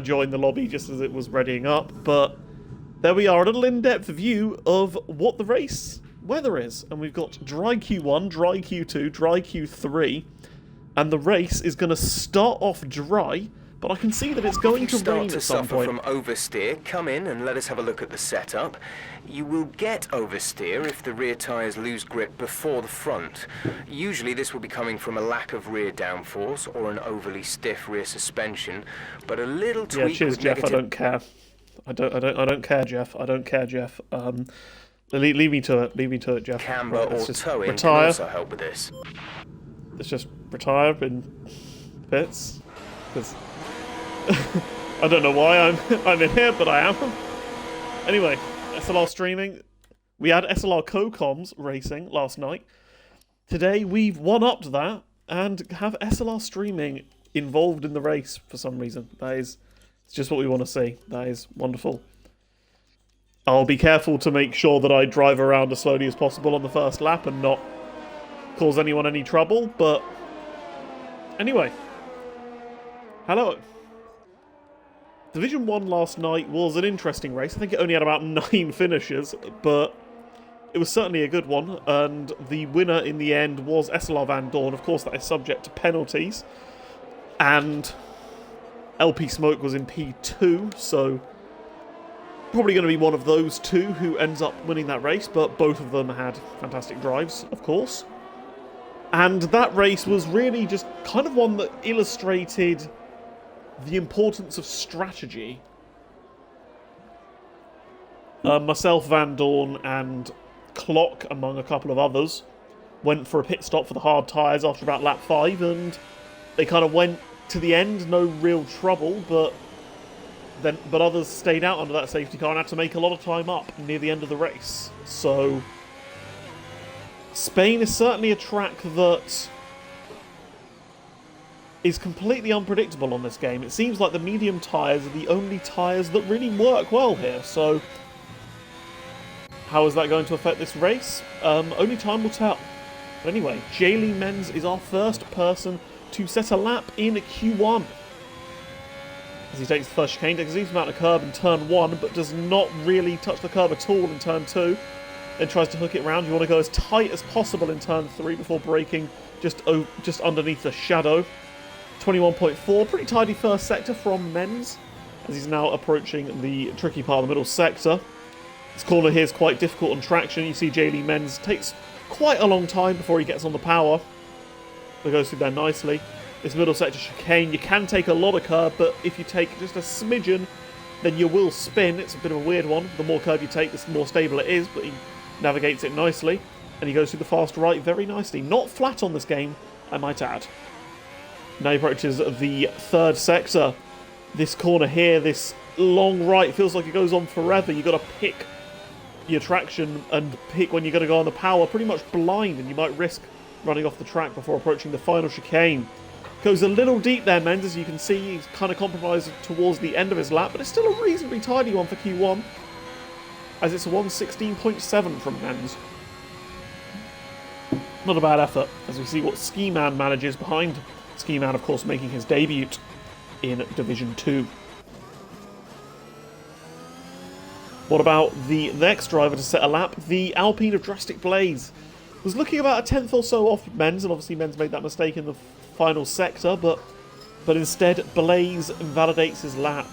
join the lobby just as it was readying up, but there we are, a little in-depth view of what the race weather is. And we've got dry Q1, dry Q2, dry Q3, and the race is going to start off dry, but I can see that it's going to rain at some point. From oversteer, come in and let us have a look at the setup. You will get oversteer if the rear tyres lose grip before the front. Usually this will be coming from a lack of rear downforce or an overly stiff rear suspension, but a little tweak. Yeah, cheers, Jeff. I don't care. I don't care, Jeff. I don't care, Jeff. Leave me to it. Leave me to it, Jeff. Camber or towing retire. Can also help with this. Let's just retire in bits, because I don't know why I'm in here, but I am. Anyway, SLR streaming. We had SLR co-coms racing last night. Today we've one-upped that and have SLR streaming involved in the race for some reason. It's just what we want to see. That is wonderful. I'll be careful to make sure that I drive around as slowly as possible on the first lap and not cause anyone any trouble, but anyway. Hello. Division 1 last night was an interesting race. I think it only had about 9 finishes, but it was certainly a good one, and the winner in the end was SLR Van Dorn. Of course, that is subject to penalties, and LP Smoke was in P2, so probably going to be one of those two who ends up winning that race, but both of them had fantastic drives, of course. And that race was really just kind of one that illustrated the importance of strategy. Myself, Van Dorn, and Clock, among a couple of others, went for a pit stop for the hard tyres after about lap 5, and they kind of went to the end, no real trouble, but others stayed out under that safety car and had to make a lot of time up near the end of the race. So Spain is certainly a track that is completely unpredictable on this game. It seems like the medium tyres are the only tyres that really work well here, so how is that going to affect this race? Only time will tell. But anyway, Jaylee Menz is our first person to set a lap in Q1. As he takes the first chicane, takes a decent amount of curb in turn 1, but does not really touch the curb at all in turn 2. Then tries to hook it round. You want to go as tight as possible in turn 3 before braking just underneath the shadow. 21.4, pretty tidy first sector from Menz, as he's now approaching the tricky part of the middle sector. This corner here is quite difficult on traction. You see Jaylee Menz takes quite a long time before he gets on the power, but goes through there nicely. This middle sector chicane, you can take a lot of curb, but if you take just a smidgen, then you will spin. It's a bit of a weird one. The more curb you take, the more stable it is, but he navigates it nicely, and he goes through the fast right very nicely. Not flat on this game, I might add. Now he approaches the third sector. This corner here, this long right, feels like it goes on forever. You've got to pick your traction and pick when you're going to go on the power, pretty much blind, and you might risk running off the track before approaching the final chicane. Goes a little deep there, Menz, as you can see. He's kind of compromised towards the end of his lap, but it's still a reasonably tidy one for Q1, as it's a 1:16.7 from Menz. Not a bad effort, as we see what Ski Man manages behind. Ski Man, of course, making his debut in Division 2. What about the next driver to set a lap? The Alpine of Drastic Blaze. Was looking about a tenth or so off Menz, and obviously Menz made that mistake in the final sector, but instead Blaze invalidates his lap,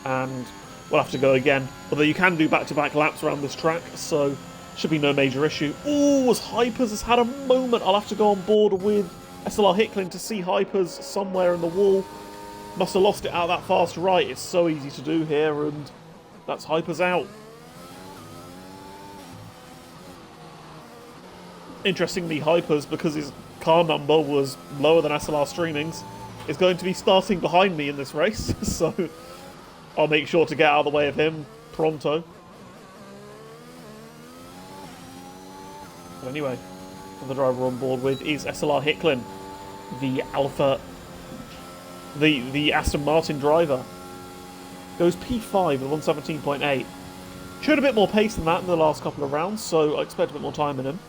and we'll have to go again. Although you can do back-to-back laps around this track, so should be no major issue. Ooh, as Hypers has had a moment. I'll have to go on board with SLR Hicklin to see Hypers somewhere in the wall. Must have lost it out that fast right. It's so easy to do here, and that's Hypers out. Interestingly, Hypers, because his car number was lower than SLR Streaming's, is going to be starting behind me in this race, so I'll make sure to get out of the way of him pronto. But anyway, the driver on board with is SLR Hicklin, the the Aston Martin driver. Goes P5 at 117.8. Showed a bit more pace than that in the last couple of rounds, so I expect a bit more time in him.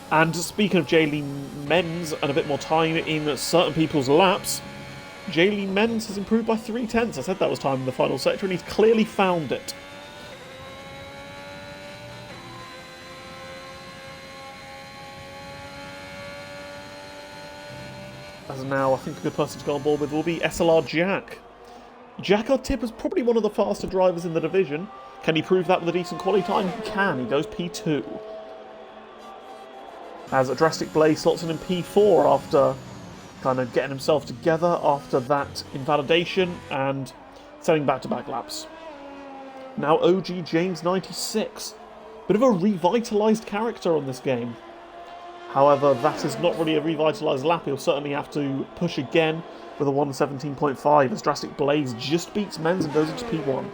And speaking of Jaylee Menz and a bit more time in certain people's laps, Jaylee Menz has improved by 3/10. I said that was time in the final sector, and he's clearly found it. As of now, I think a good person to go on board with will be SLR Jack. Jack, our tip, is probably one of the faster drivers in the division. Can he prove that with a decent quality time? He can. He goes P2. As Drastic Blaze slots in P4 after kind of getting himself together after that invalidation and setting back-to-back laps. Now OG James 96. Bit of a revitalised character on this game. However, that is not really a revitalised lap. He'll certainly have to push again with a 1:17.5 as Drastic Blaze just beats Menz and goes into P1.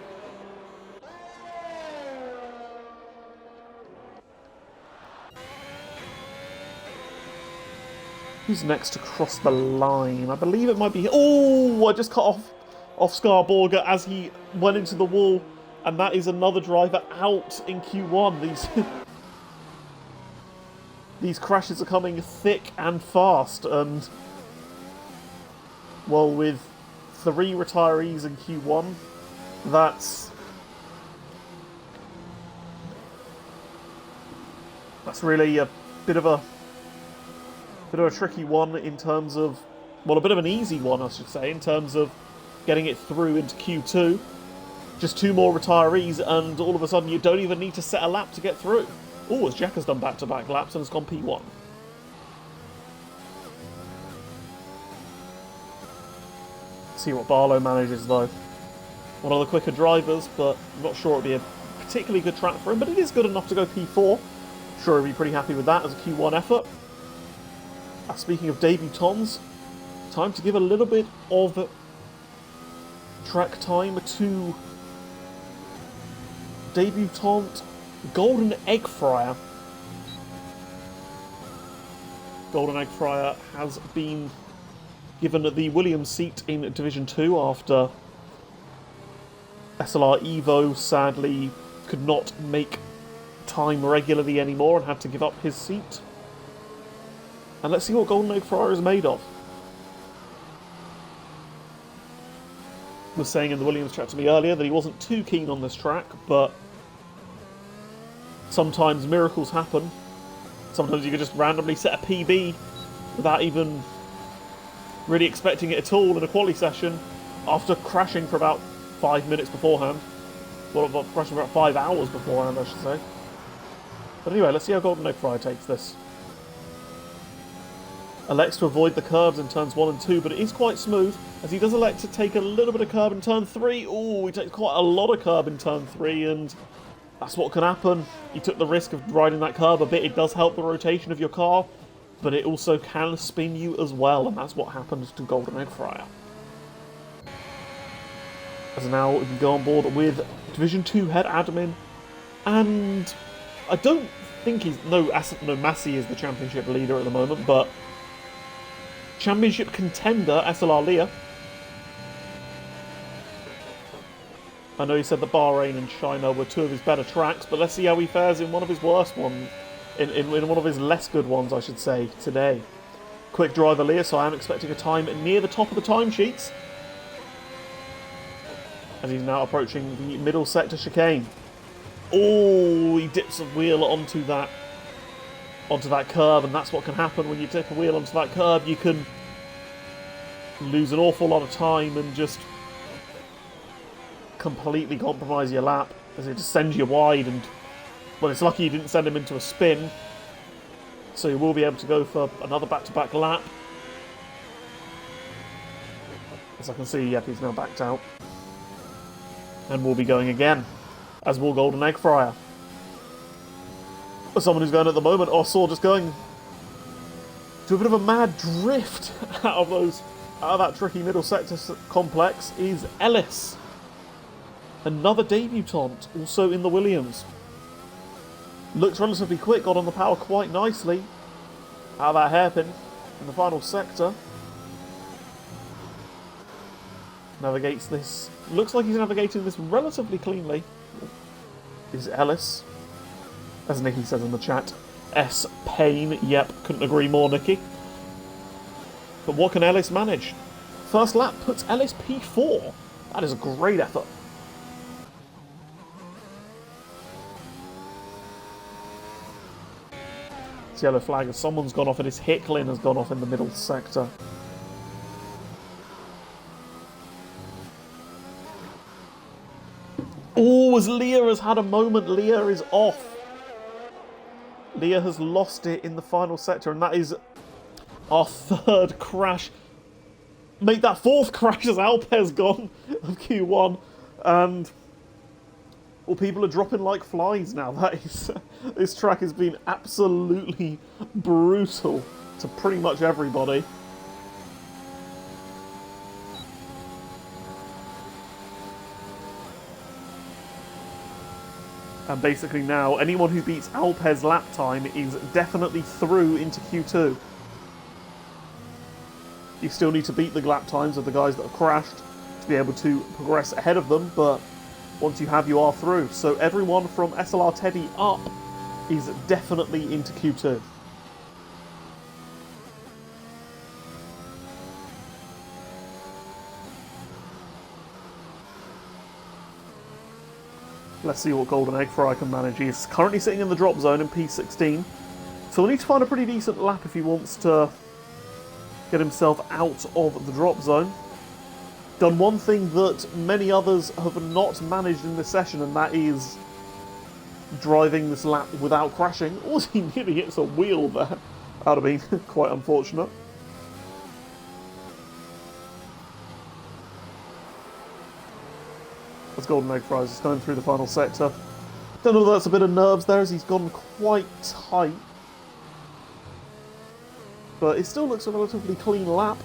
Who's next to cross the line? I believe it might be... Oh, I just cut off Scarborger as he went into the wall. And that is another driver out in Q1. These crashes are coming thick and fast. And, well, with 3 retirees in Q1, that's really a bit of a tricky one in terms of, well, a bit of an easy one, I should say, in terms of getting it through into Q2. Just 2 more retirees, and all of a sudden you don't even need to set a lap to get through. Oh, as Jack has done back-to-back laps and has gone P1. See what Barlow manages, though. One of the quicker drivers, but I'm not sure it'll be a particularly good track for him, but it is good enough to go P4. Sure, he'll be pretty happy with that as a Q1 effort. Speaking of debutants, time to give a little bit of track time to debutant Golden Egg Fryer. Golden Egg Fryer has been given the Williams seat in Division 2 after SLR Evo sadly could not make time regularly anymore and had to give up his seat. And let's see what Golden Egg Fryer is made of. Was saying in the Williams chat to me earlier that he wasn't too keen on this track, but sometimes miracles happen. Sometimes you can just randomly set a PB without even really expecting it at all in a quali session after crashing for about 5 minutes beforehand. Well, crashing for about 5 hours beforehand, I should say. But anyway, let's see how Golden Egg Fryer takes this. Elects to avoid the curves in turns 1 and 2, but it is quite smooth, as he does elect to take a little bit of curb in turn 3. Oh, he takes quite a lot of curb in turn 3, and that's what can happen. He took the risk of riding that curb a bit. It does help the rotation of your car, but it also can spin you as well, and that's what happens to Golden Egg Fryer. As now we can go on board with Division 2 head admin, and I don't think he's... No, Massey is the championship leader at the moment, but championship contender SLR Leah. I know he said that Bahrain and China were 2 of his better tracks, but let's see how he fares in one of his worst ones, in one of his less good ones, I should say, today. Quick driver Leah, so I am expecting a time near the top of the timesheets. As he's now approaching the middle sector chicane. Oh, he dips a wheel onto that curb, and that's what can happen when you dip a wheel onto that curb. You can lose an awful lot of time and just completely compromise your lap, as it just sends you wide. And well, it's lucky you didn't send him into a spin, so you will be able to go for another back-to-back lap. As I can see, yep, he's now backed out, and we'll be going again, as will Golden Egg Fryer. Someone who's going at the moment, or saw just going to a bit of a mad drift out of that tricky middle sector complex, is Ellis. Another debutant, also in the Williams. Looks relatively quick, got on the power quite nicely out of that hairpin in the final sector. Navigates this. Looks like he's navigating this relatively cleanly. Is Ellis. As Nikki says in the chat, S. Payne. Yep, couldn't agree more, Nikki. But what can Ellis manage? first lap puts Ellis P4. That is a great effort. It's yellow flag as someone's gone off, and it's Hicklin has gone off in the middle sector. Oh, as Leah has had a moment, Leah is off. Leah has lost it in the final sector, and that is our third crash. Make that fourth crash as Alpez gone of Q1, and well, people are dropping like flies now. That is, this track has been absolutely brutal to pretty much everybody. And basically now, anyone who beats Alpez's lap time is definitely through into Q2. You still need to beat the lap times of the guys that have crashed to be able to progress ahead of them, but once you have, you are through. So everyone from SLR Teddy up is definitely into Q2. Let's see what Golden Egg Fry can manage. He's currently sitting in the drop zone in P16, so we'll need to find a pretty decent lap if he wants to get himself out of the drop zone. Done one thing that many others have not managed in this session, and that is driving this lap without crashing. Oh, he nearly hits a wheel there. That would have been quite unfortunate. As Golden Egg Fries is going through the final sector. Don't know if that's a bit of nerves there, as he's gone quite tight. But it still looks a relatively clean lap.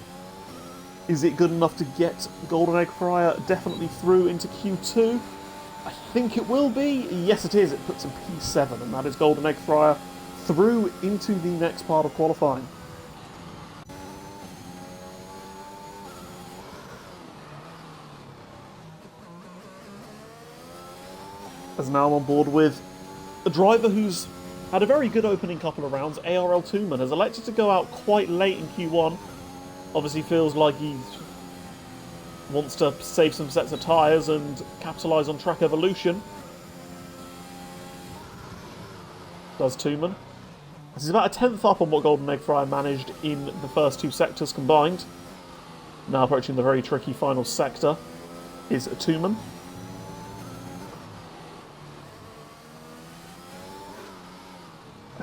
Is it good enough to get Golden Egg Fryer definitely through into Q2? I think it will be. Yes, it is. It puts him P7, and that is Golden Egg Fryer through into the next part of qualifying. As now on board with a driver who's had a very good opening couple of rounds, ARL Tooman, has elected to go out quite late in Q1. Obviously feels like he wants to save some sets of tyres and capitalise on track evolution. Does Tooman. This is about a tenth up on what Golden Egg Fryer managed in the first two sectors combined. Now approaching the very tricky final sector is Tooman.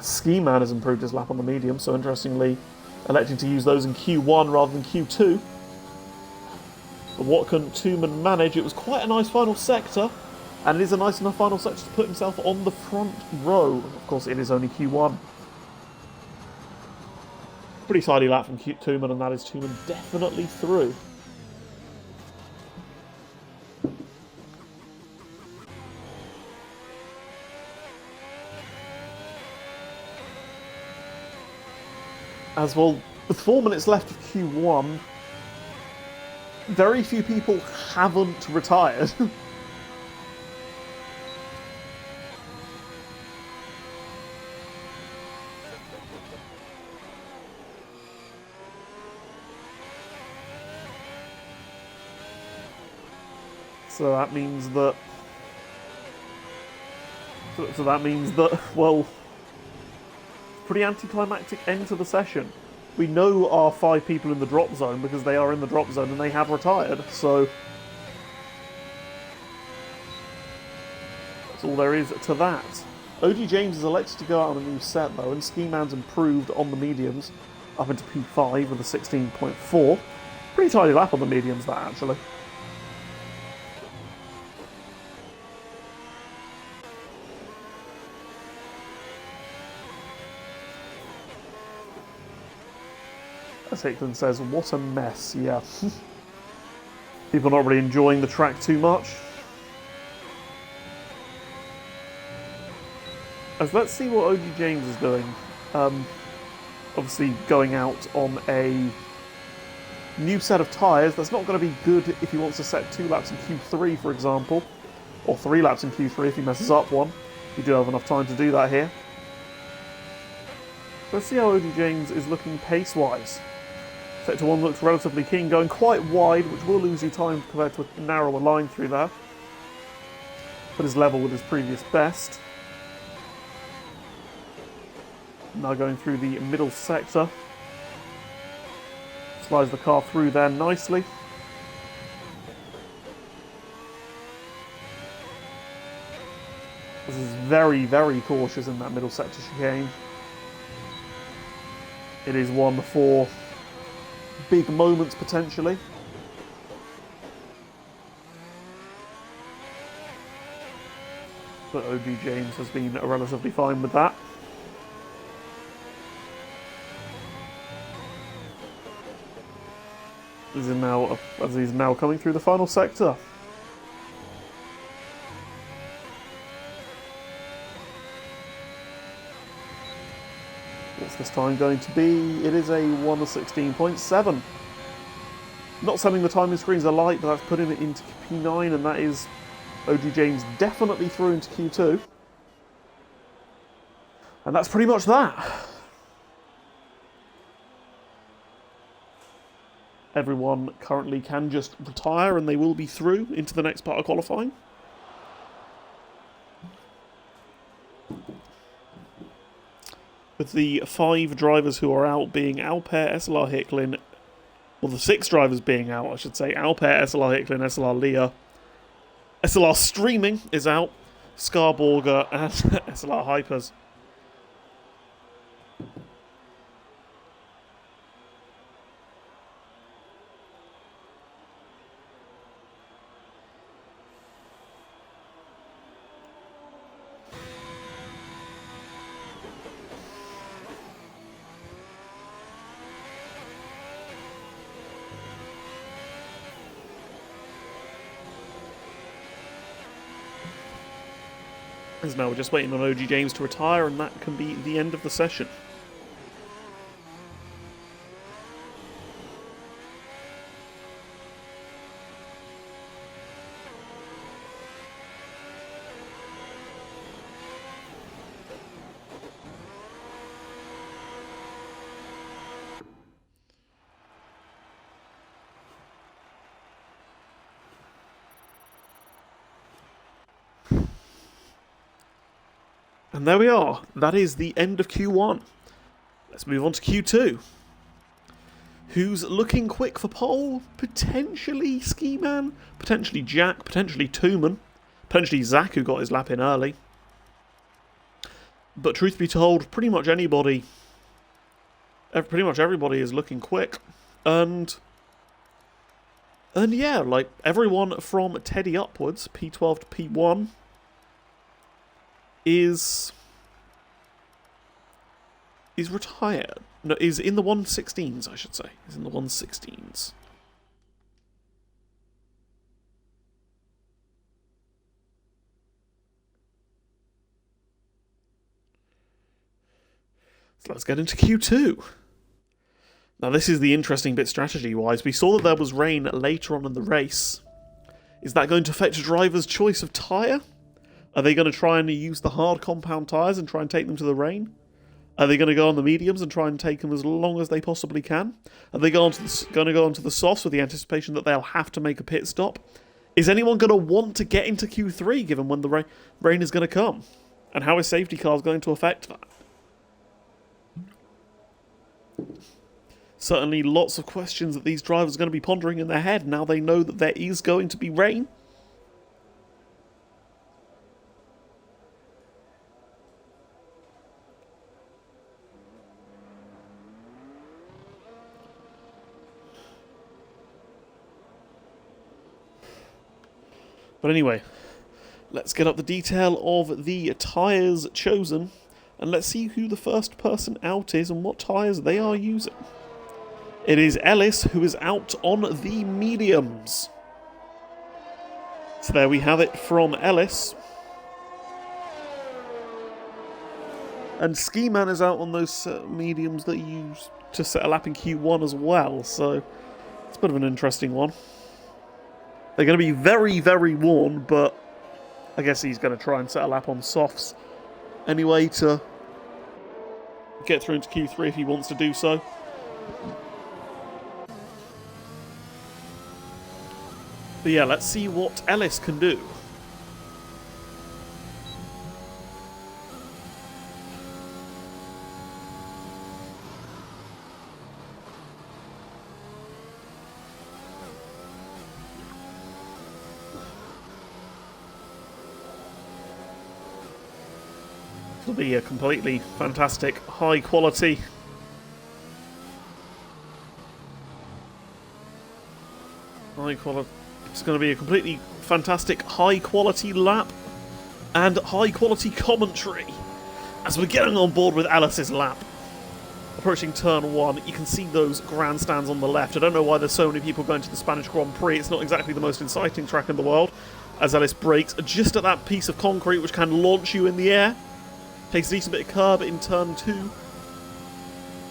Ski Man has improved his lap on the medium, so interestingly electing to use those in Q1 rather than Q2. But what can Tooman manage? It was quite a nice final sector, and it is a nice enough final sector to put himself on the front row. Of course, it is only Q1. Pretty tidy lap from Tooman, and that is Tooman definitely through. As well, with 4 minutes left of Q1, very few people haven't retired. So that means that... So that means that, well... pretty anticlimactic end to the session. We know our 5 people in the drop zone because they are in the drop zone and they have retired, so that's all there is to that. OG James is elected to go out on a new set though, and Ski Man's improved on the mediums up into P5 with a 16.4. Pretty tidy lap on the mediums that actually. As Hickman says, what a mess, yeah. People not really enjoying the track too much. As let's see what OG James is doing. Obviously going out on a new set of tyres. That's not going to be good if he wants to set 2 laps in Q3, for example. Or 3 laps in Q3 if he messes up one. You do have enough time to do that here. Let's see how OG James is looking pace-wise. Sector 1 looks relatively keen, going quite wide, which will lose you time compared to a narrower line through there. But is level with his previous best. Now going through the middle sector. Slides the car through there nicely. This is very, very cautious in that middle sector chicane. It is one for big moments potentially. But OG James has been relatively fine with that. This is now, as he's now coming through the final sector. What's this time going to be? It is a 1:16.7. Not sending the timing screens alight, but that's putting it into P9, and that is OG James definitely through into Q2. And that's pretty much that. Everyone currently can just retire and they will be through into the next part of qualifying. With the 5 drivers who are out being Alper, SLR Hicklin, well the 6 drivers being out, I should say, Alper, SLR Hicklin, SLR Leah, SLR Streaming is out, Scarborger and SLR Hypers. As now we're just waiting on OG James to retire, and that can be the end of the session. And there we are. That is the end of Q1. Let's move on to Q2. Who's looking quick for pole? Potentially Ski Man, potentially Jack, potentially Tooman, potentially Zach, who got his lap in early. But truth be told, pretty much everybody is looking quick. And yeah, like everyone from Teddy upwards, P12 to P1, is retired. No, is in the 116s, I should say. Is in the 116s. So let's get into Q2. Now this is the interesting bit strategy-wise. We saw that there was rain later on in the race. Is that going to affect a driver's choice of tyre? Are they going to try and use the hard compound tyres and try and take them to the rain? Are they going to go on the mediums and try and take them as long as they possibly can? Are they going to go onto the softs with the anticipation that they'll have to make a pit stop? Is anyone going to want to get into Q3 given when the rain is going to come? And how is safety cars going to affect that? Certainly lots of questions that these drivers are going to be pondering in their head now they know that there is going to be rain. But anyway, let's get up the detail of the tyres chosen, and let's see who the first person out is and what tyres they are using. It is Ellis, who is out on the mediums. So there we have it from Ellis. And Ski Man is out on those mediums that you use to set a lap in Q1 as well, so it's a bit of an interesting one. They're going to be very, very worn, but I guess he's going to try and set a lap on softs anyway to get through into Q3 if he wants to do so. But yeah, let's see what Ellis can do. It'll be a completely fantastic, high quality. It's going to be a completely fantastic, high quality lap and high quality commentary as we're getting on board with Alice's lap. Approaching turn 1, you can see those grandstands on the left. I don't know why there's so many people going to the Spanish Grand Prix. It's not exactly the most exciting track in the world, as Alice brakes just at that piece of concrete which can launch you in the air. Takes a decent bit of curb in turn 2,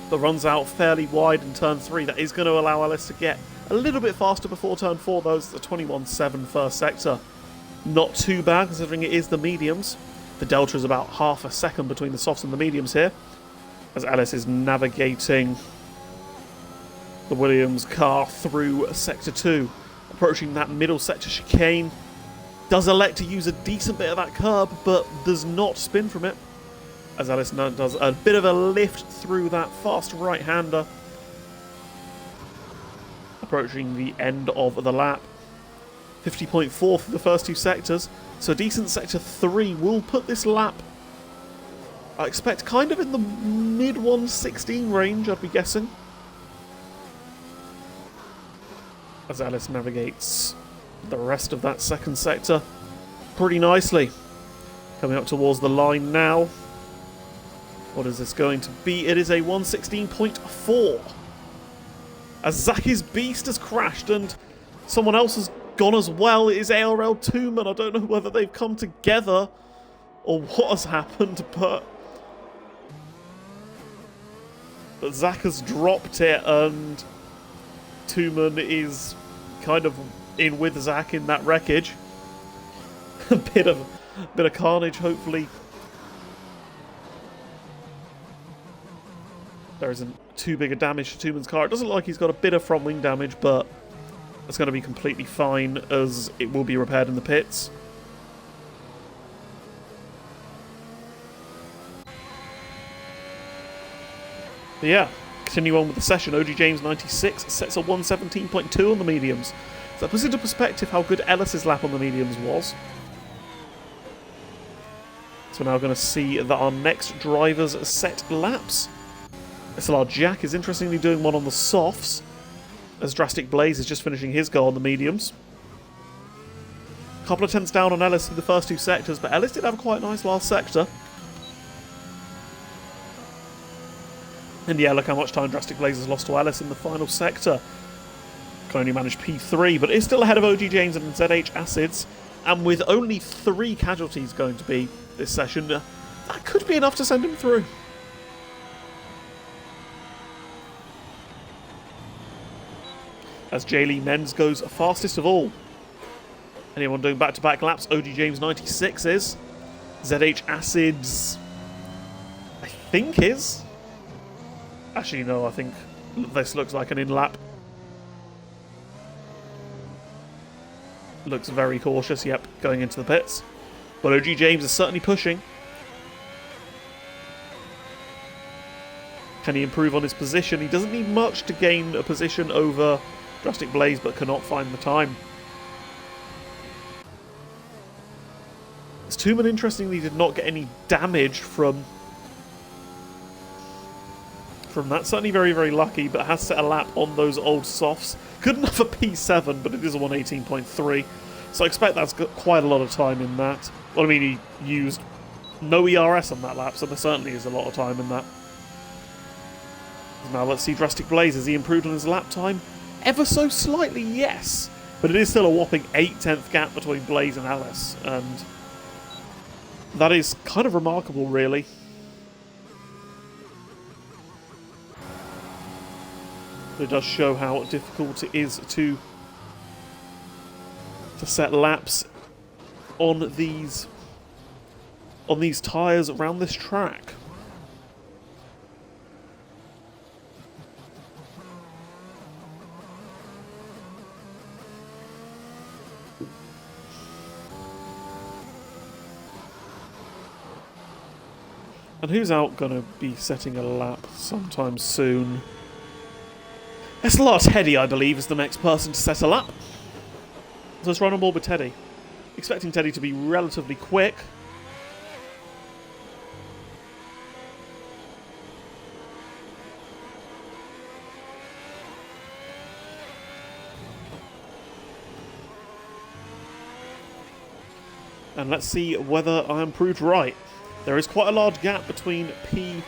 but runs out fairly wide in turn 3. That is going to allow Alice to get a little bit faster before turn 4, though. It's the 21.7 first sector. Not too bad, considering it is the mediums. The delta is about half a second between the softs and the mediums here, as Alice is navigating the Williams car through sector 2. Approaching that middle sector chicane. Does elect to use a decent bit of that curb, but does not spin from it, as Alice does a bit of a lift through that fast right-hander. Approaching the end of the lap. 50.4 for the first 2 sectors, so a decent sector 3 will put this lap, I expect, kind of in the mid-116 range, I'd be guessing, as Alice navigates the rest of that second sector pretty nicely. Coming up towards the line now. What is this going to be? It is a 116.4. As Zaki's Beast has crashed and someone else has gone as well. It is ARL Tooman. I don't know whether they've come together or what has happened, but Zak has dropped it and Tooman is kind of in with Zak in that wreckage. a bit of carnage, hopefully. There isn't too big a damage to Tooman's car. It doesn't look like he's got a bit of front wing damage, but it's going to be completely fine as it will be repaired in the pits. But yeah, continue on with the session. OG James 96 sets a 117.2 on the mediums. So that puts into perspective how good Ellis's lap on the mediums was. So we're now going to see that our next drivers set laps. SLR Jack is interestingly doing one on the softs, as Drastic Blaze is just finishing his goal on the mediums. Couple of tenths down on Ellis in the first 2 sectors, but Ellis did have a quite nice last sector. And yeah, look how much time Drastic Blaze has lost to Ellis in the final sector. Can only manage P3, but is still ahead of OG James and ZH Acids. And with only 3 casualties going to be this session, that could be enough to send him through. As Jaylee Menz goes fastest of all. Anyone doing back-to-back laps? OG James 96 is. ZH Acids, I think, is. Actually, no, I think this looks like an in-lap. Looks very cautious, yep, going into the pits. But OG James is certainly pushing. Can he improve on his position? He doesn't need much to gain a position over Drastic Blaze, but cannot find the time. Tooman, interestingly, did not get any damage from that. Certainly very, very lucky, but has set a lap on those old softs. Good enough for P7, but it is a 118.3. So I expect that's got quite a lot of time in that. Well, I mean, he used no ERS on that lap, so there certainly is a lot of time in that. Now let's see Drastic Blaze. Has he improved on his lap time? Ever so slightly, yes. But it is still a whopping 8/10 gap between Blaze and Alice, and that is kind of remarkable, really. But it does show how difficult it is to set laps on these tyres around this track. And who's out going to be setting a lap sometime soon? SLR Teddy, I believe, is the next person to set a lap. So let's run on board with Teddy. Expecting Teddy to be relatively quick. And let's see whether I am proved right. There is quite a large gap between P3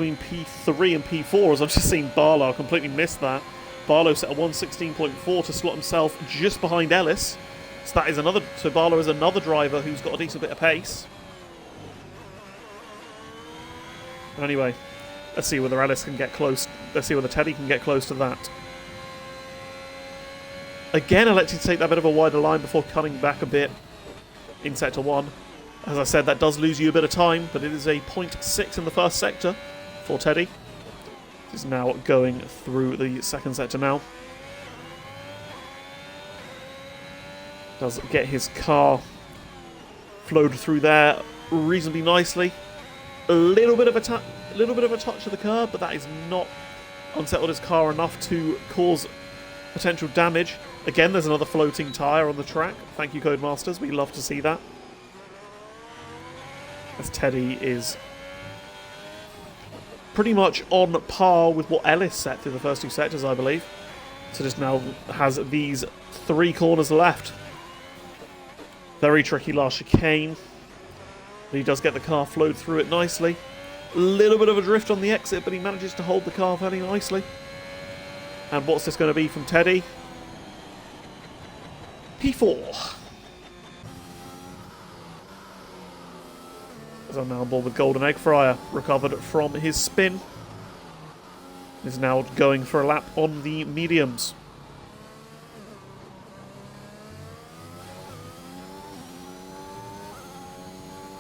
and P4, as I've just seen Barlow completely miss that. Barlow set a 1:16.4 to slot himself just behind Ellis. So that is another. So Barlow is another driver who's got a decent bit of pace. Anyway, let's see whether Ellis can get close. Let's see whether Teddy can get close to that. Again, electing to take that bit of a wider line before cutting back a bit in sector 1. As I said, that does lose you a bit of time, but it is a 0.6 in the first sector for Teddy. He's now going through the second sector now. Does get his car flowed through there reasonably nicely. A little bit of a touch of the curb, but that is not unsettled his car enough to cause potential damage. Again, there's another floating tyre on the track. Thank you, Codemasters. We love to see that. As Teddy is pretty much on par with what Ellis set through the first 2 sectors, I believe. So just now has these 3 corners left. Very tricky last chicane. But he does get the car flowed through it nicely. A little bit of a drift on the exit, but he manages to hold the car fairly nicely. And what's this going to be from Teddy? P4. As I'm now on board with Golden Egg Fryer, recovered from his spin. Is now going for a lap on the mediums.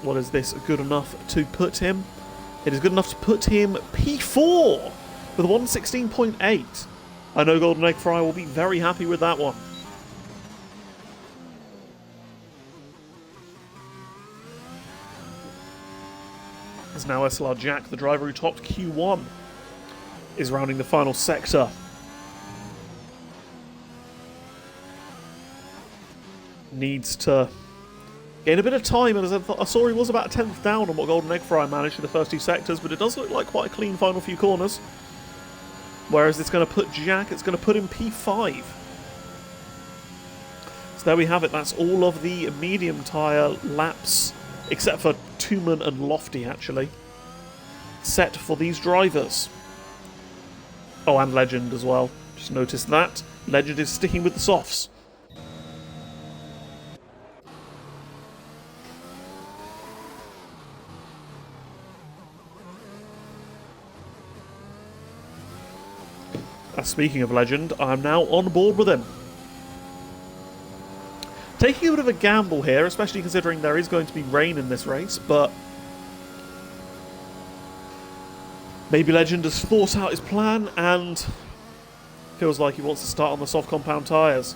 What is this good enough to put him? It is good enough to put him P4 with a 1:16.8. I know Golden Egg Fryer will be very happy with that one. As now SLR Jack, the driver who topped Q1, is rounding the final sector. Needs to gain a bit of time, and as I saw he was about a tenth down on what Golden Egg Fryer managed in the first 2 sectors, but it does look like quite a clean final few corners. Whereas it's going to put Jack, it's going to put him P5. So there we have it, that's all of the medium tyre laps, except for Tooman and Lofty actually, set for these drivers. Oh, and Legend as well, just noticed that. Legend is sticking with the softs. Speaking of Legend, I'm now on board with him. Taking a bit of a gamble here, especially considering there is going to be rain in this race, but maybe Legend has thought out his plan and feels like he wants to start on the soft compound tyres.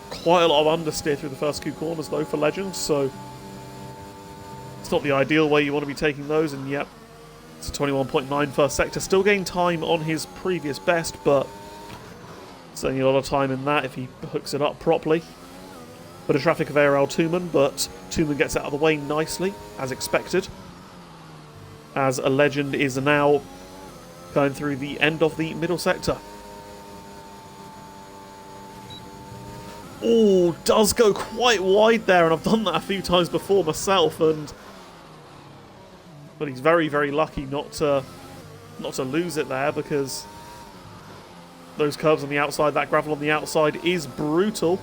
Quite a lot of understeer through the first 2 corners though for Legend, so it's not the ideal way you want to be taking those, and yep. It's a 21.9 first sector. Still gained time on his previous best, but certainly a lot of time in that if he hooks it up properly. Bit of traffic of ARL Tooman, but Tooman gets out of the way nicely, as expected. As a Legend is now going through the end of the middle sector. Oh, does go quite wide there, and I've done that a few times before myself, but he's very, very lucky not to lose it there, because those curves on the outside, that gravel on the outside is brutal.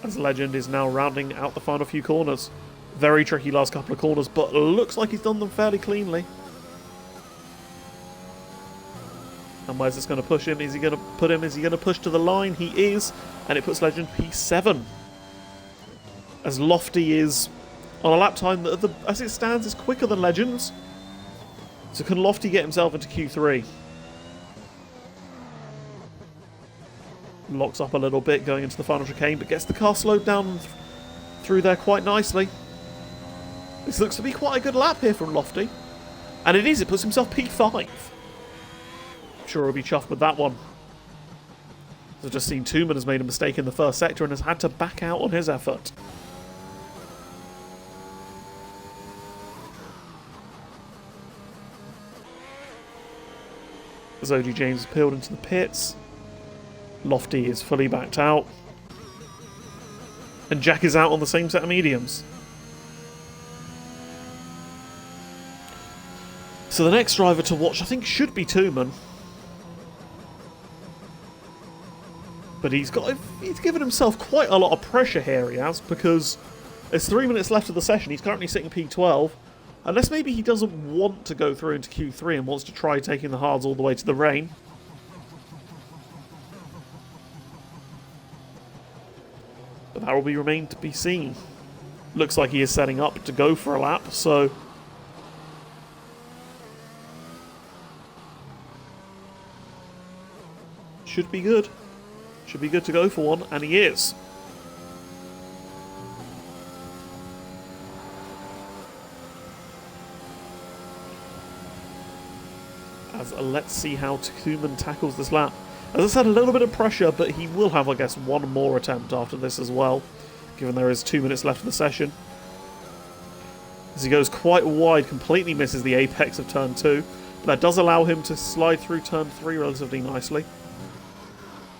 As Legend is now rounding out the final few corners. Very tricky last couple of corners, but looks like he's done them fairly cleanly. And where's this going to push him? Is he going to put him? Is he going to push to the line? He is, and it puts Legend P7. As Lofty is on a lap time that, as it stands, is quicker than Legend's. So can Lofty get himself into Q3? Locks up a little bit going into the final chicane, but gets the car slowed down through there quite nicely. This looks to be quite a good lap here from Lofty. And it is, it puts himself P5. I'm sure he'll be chuffed with that one. So I've just seen Tooman has made a mistake in the first sector and has had to back out on his effort. As OG James is peeled into the pits, Lofty is fully backed out, and Jack is out on the same set of mediums. So the next driver to watch, I think, should be Tooman. But he's given himself quite a lot of pressure here, he has, because there's 3 minutes left of the session. He's currently sitting P12. Unless maybe he doesn't want to go through into Q3 and wants to try taking the hards all the way to the rain. But that will remain to be seen. Looks like he is setting up to go for a lap, so... should be good. Should be good to go for one, and he is. Let's see how Tooman tackles this lap. As I said, a little bit of pressure, but he will have, I guess, one more attempt after this as well, given there is 2 minutes left of the session. As he goes quite wide, completely misses the apex of turn 2, but that does allow him to slide through turn 3 relatively nicely.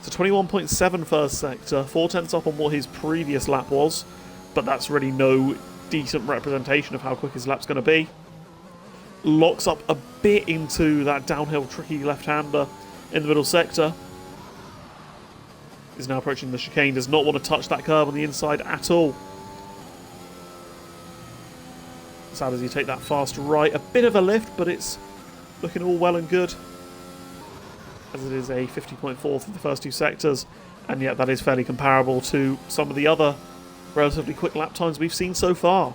So 21.7 first sector, 4/10 up on what his previous lap was, but that's really no decent representation of how quick his lap's going to be. Locks up a bit into that downhill tricky left-hander in the middle sector. Is now approaching the chicane, does not want to touch that curve on the inside at all. So how does he take that fast right? A bit of a lift, but it's looking all well and good. As it is a 50.4 through the first 2 sectors, and yet that is fairly comparable to some of the other relatively quick lap times we've seen so far.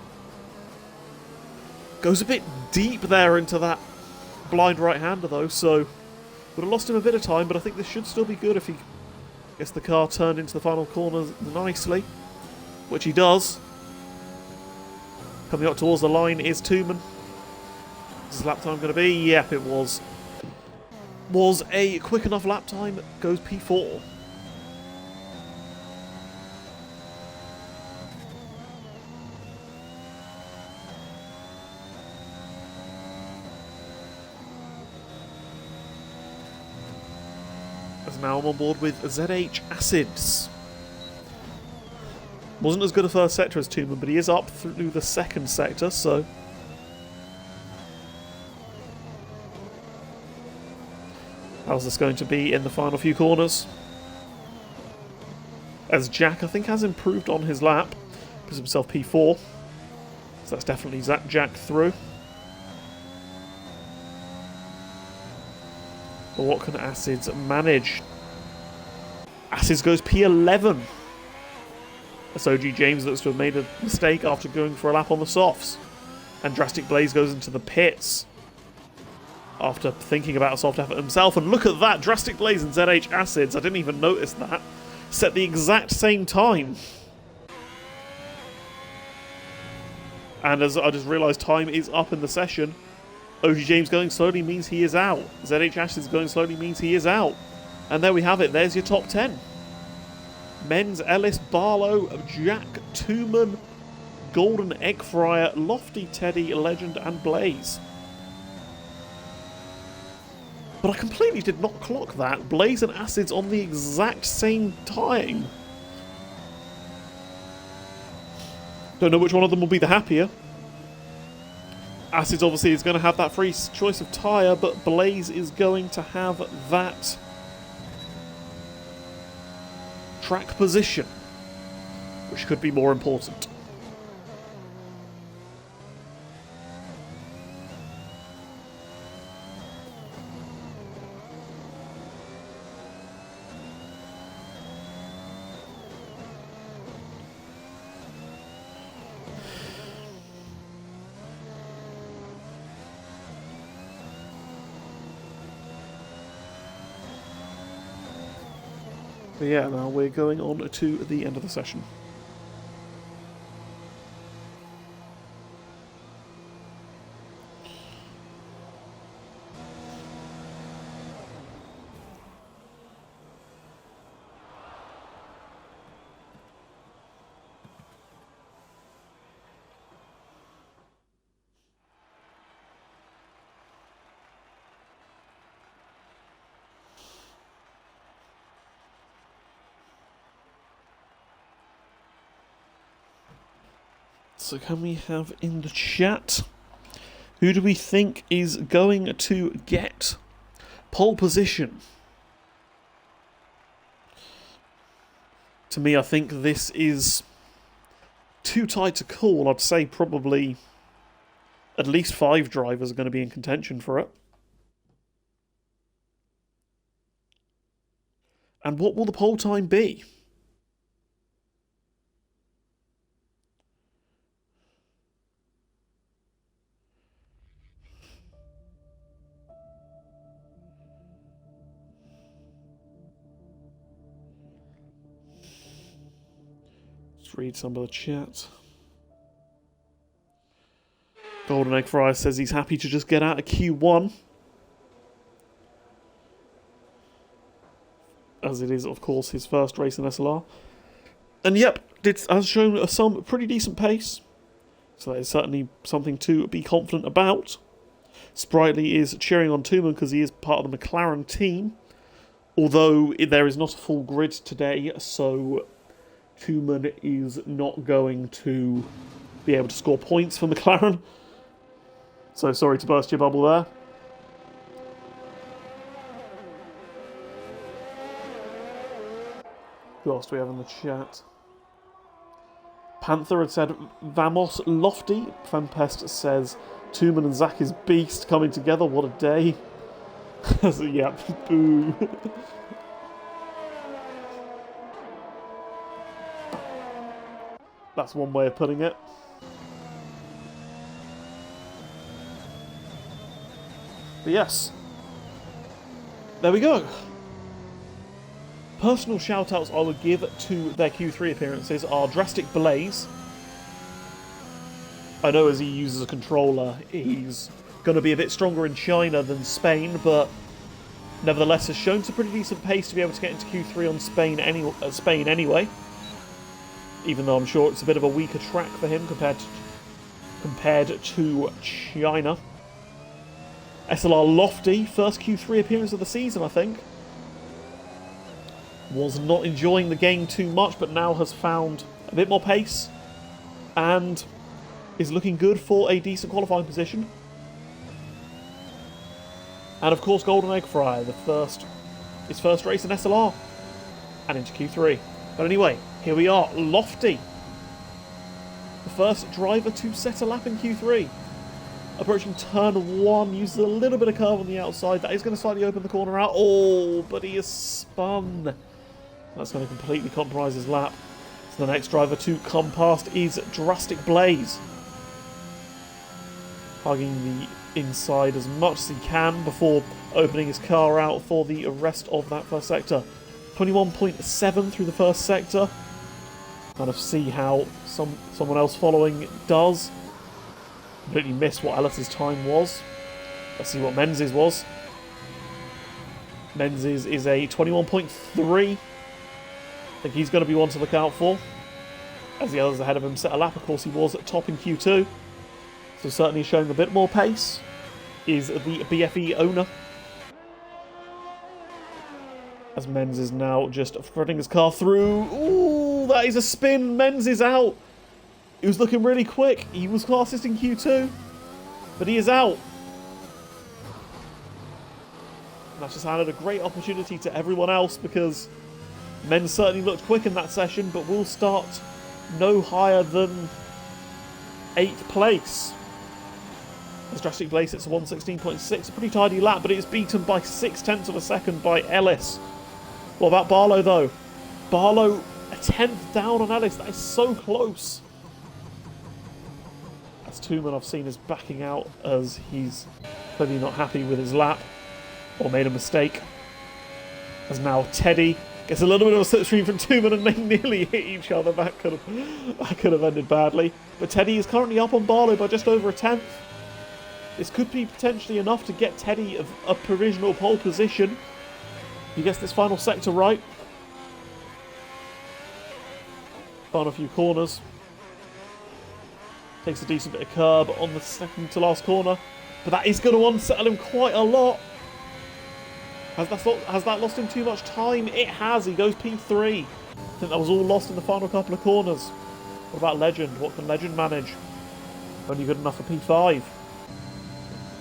Goes a bit deep there into that blind right-hander though, so would have lost him a bit of time, but I think this should still be good if he gets the car turned into the final corner nicely, which he does. Coming up towards the line is Tooman. Is his lap time going to be? Yep, it was. Was a quick enough lap time, goes P4. As now I'm on board with ZH Acids. Wasn't as good a first sector as Tooman, but he is up through the second sector, so... how's this going to be in the final few corners? As Jack, I think, has improved on his lap. Puts himself P4. So that's definitely Jack through. But what can Acids manage? Acids goes P11. As OG James looks to have made a mistake after going for a lap on the softs. And Drastic Blaze goes into the pits after thinking about a soft effort himself. And look at that, Drastic Blaze and ZH Acids, I didn't even notice that, set the exact same time. And as I just realised time is up in the session, OG James going slowly means he is out. ZH Acids going slowly means he is out. And there we have it, there's your top 10. Menz, Ellis, Barlow, Jack, Tooman, Golden Eggfryer, Lofty, Teddy, Legend and Blaze. But I completely did not clock that. Blaze and Acids on the exact same time. Don't know which one of them will be the happier. Acids obviously is going to have that free choice of tyre, but Blaze is going to have that track position, which could be more important. But yeah, now we're going on to the end of the session. So can we have in the chat, who do we think is going to get pole position? To me, I think this is too tight to call. I'd say probably at least 5 drivers are going to be in contention for it. And what will the pole time be? Let's read some of the chat. Golden Egg Fryer says he's happy to just get out of Q1. As it is, of course, his first race in SLR. And yep, it has shown some pretty decent pace. So that is certainly something to be confident about. Sprightly is cheering on Tooman because he is part of the McLaren team. Although there is not a full grid today, so Tooman is not going to be able to score points for McLaren. So sorry to burst your bubble there. Who else do we have in the chat? Panther had said Vamos Lofty. Fempest says Tooman and Zach is beast coming together. What a day. So, yeah, boo. That's one way of putting it. But yes. There we go. Personal shout-outs I would give to their Q3 appearances are Drastic Blaze. I know as he uses a controller, he's going to be a bit stronger in China than Spain, but nevertheless has shown some pretty decent pace to be able to get into Q3 on Spain anyway. Even though I'm sure it's a bit of a weaker track for him compared to China. SLR Lofty, first Q3 appearance of the season, I think. Was not enjoying the game too much, but now has found a bit more pace and is looking good for a decent qualifying position. And of course, Golden Egg Fryer, his first race in SLR and into Q3. But anyway, here we are, Lofty, the first driver to set a lap in Q3. Approaching turn 1, uses a little bit of curve on the outside. That is going to slightly open the corner out. Oh, but he is spun. That's going to completely compromise his lap. So the next driver to come past is Drastic Blaze. Hugging the inside as much as he can before opening his car out for the rest of that first sector. 21.7 through the first sector. Kind of see how someone else following does. Completely missed what Ellis's time was. Let's see what Menz's was. Menz's is a 21.3. I think he's going to be one to look out for. As the others ahead of him set a lap, of course he was at top in Q2. So certainly showing a bit more pace is the BFE owner. As Menz is now just threading his car through. Ooh, that is a spin. Menz is out. He was looking really quick. He was fastest in Q2. But he is out. And that's just added a great opportunity to everyone else because Menz certainly looked quick in that session, but will start no higher than 8th place. As Drastic Blaze hits a 116.6, a pretty tidy lap, but it is beaten by 0.6 of a second by Ellis. What about Barlow, though? Barlow, a 10th down on Ellis. That is so close. As Tooman, I've seen, is backing out as he's clearly not happy with his lap or made a mistake. As now Teddy Gets a little bit of a slipstream from Tooman and they nearly hit each other. That could have ended badly. But Teddy is currently up on Barlow by just over a tenth. This could be potentially enough to get Teddy a provisional pole position. He gets this final sector right. Final few corners. Takes a decent bit of curb on the second to last corner. But that is going to unsettle him quite a lot. Has that lost him too much time? It has. He goes P3. I think that was all lost in the final couple of corners. What about Legend? What can Legend manage? Only good enough for P5.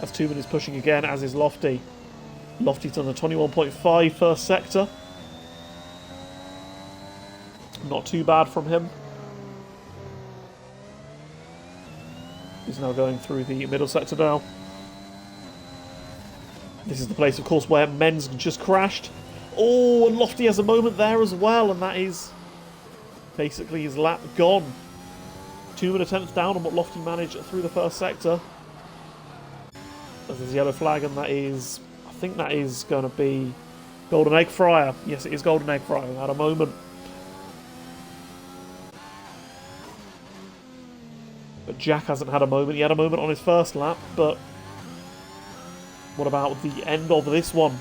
As Tooman is pushing again, as is Lofty. Lofty's on the 21.5 first sector. Not too bad from him. He's now going through the middle sector now. This is the place, of course, where Men's just crashed. Oh, and Lofty has a moment there as well, and that is basically his lap gone. 2 attempts down on what Lofty managed through the first sector. There's a yellow flag, and that is, I think that is going to be Golden Egg Fryer. Yes, it is Golden Egg Fryer. We had a moment. But Jack hasn't had a moment. He had a moment on his first lap, but what about the end of this one?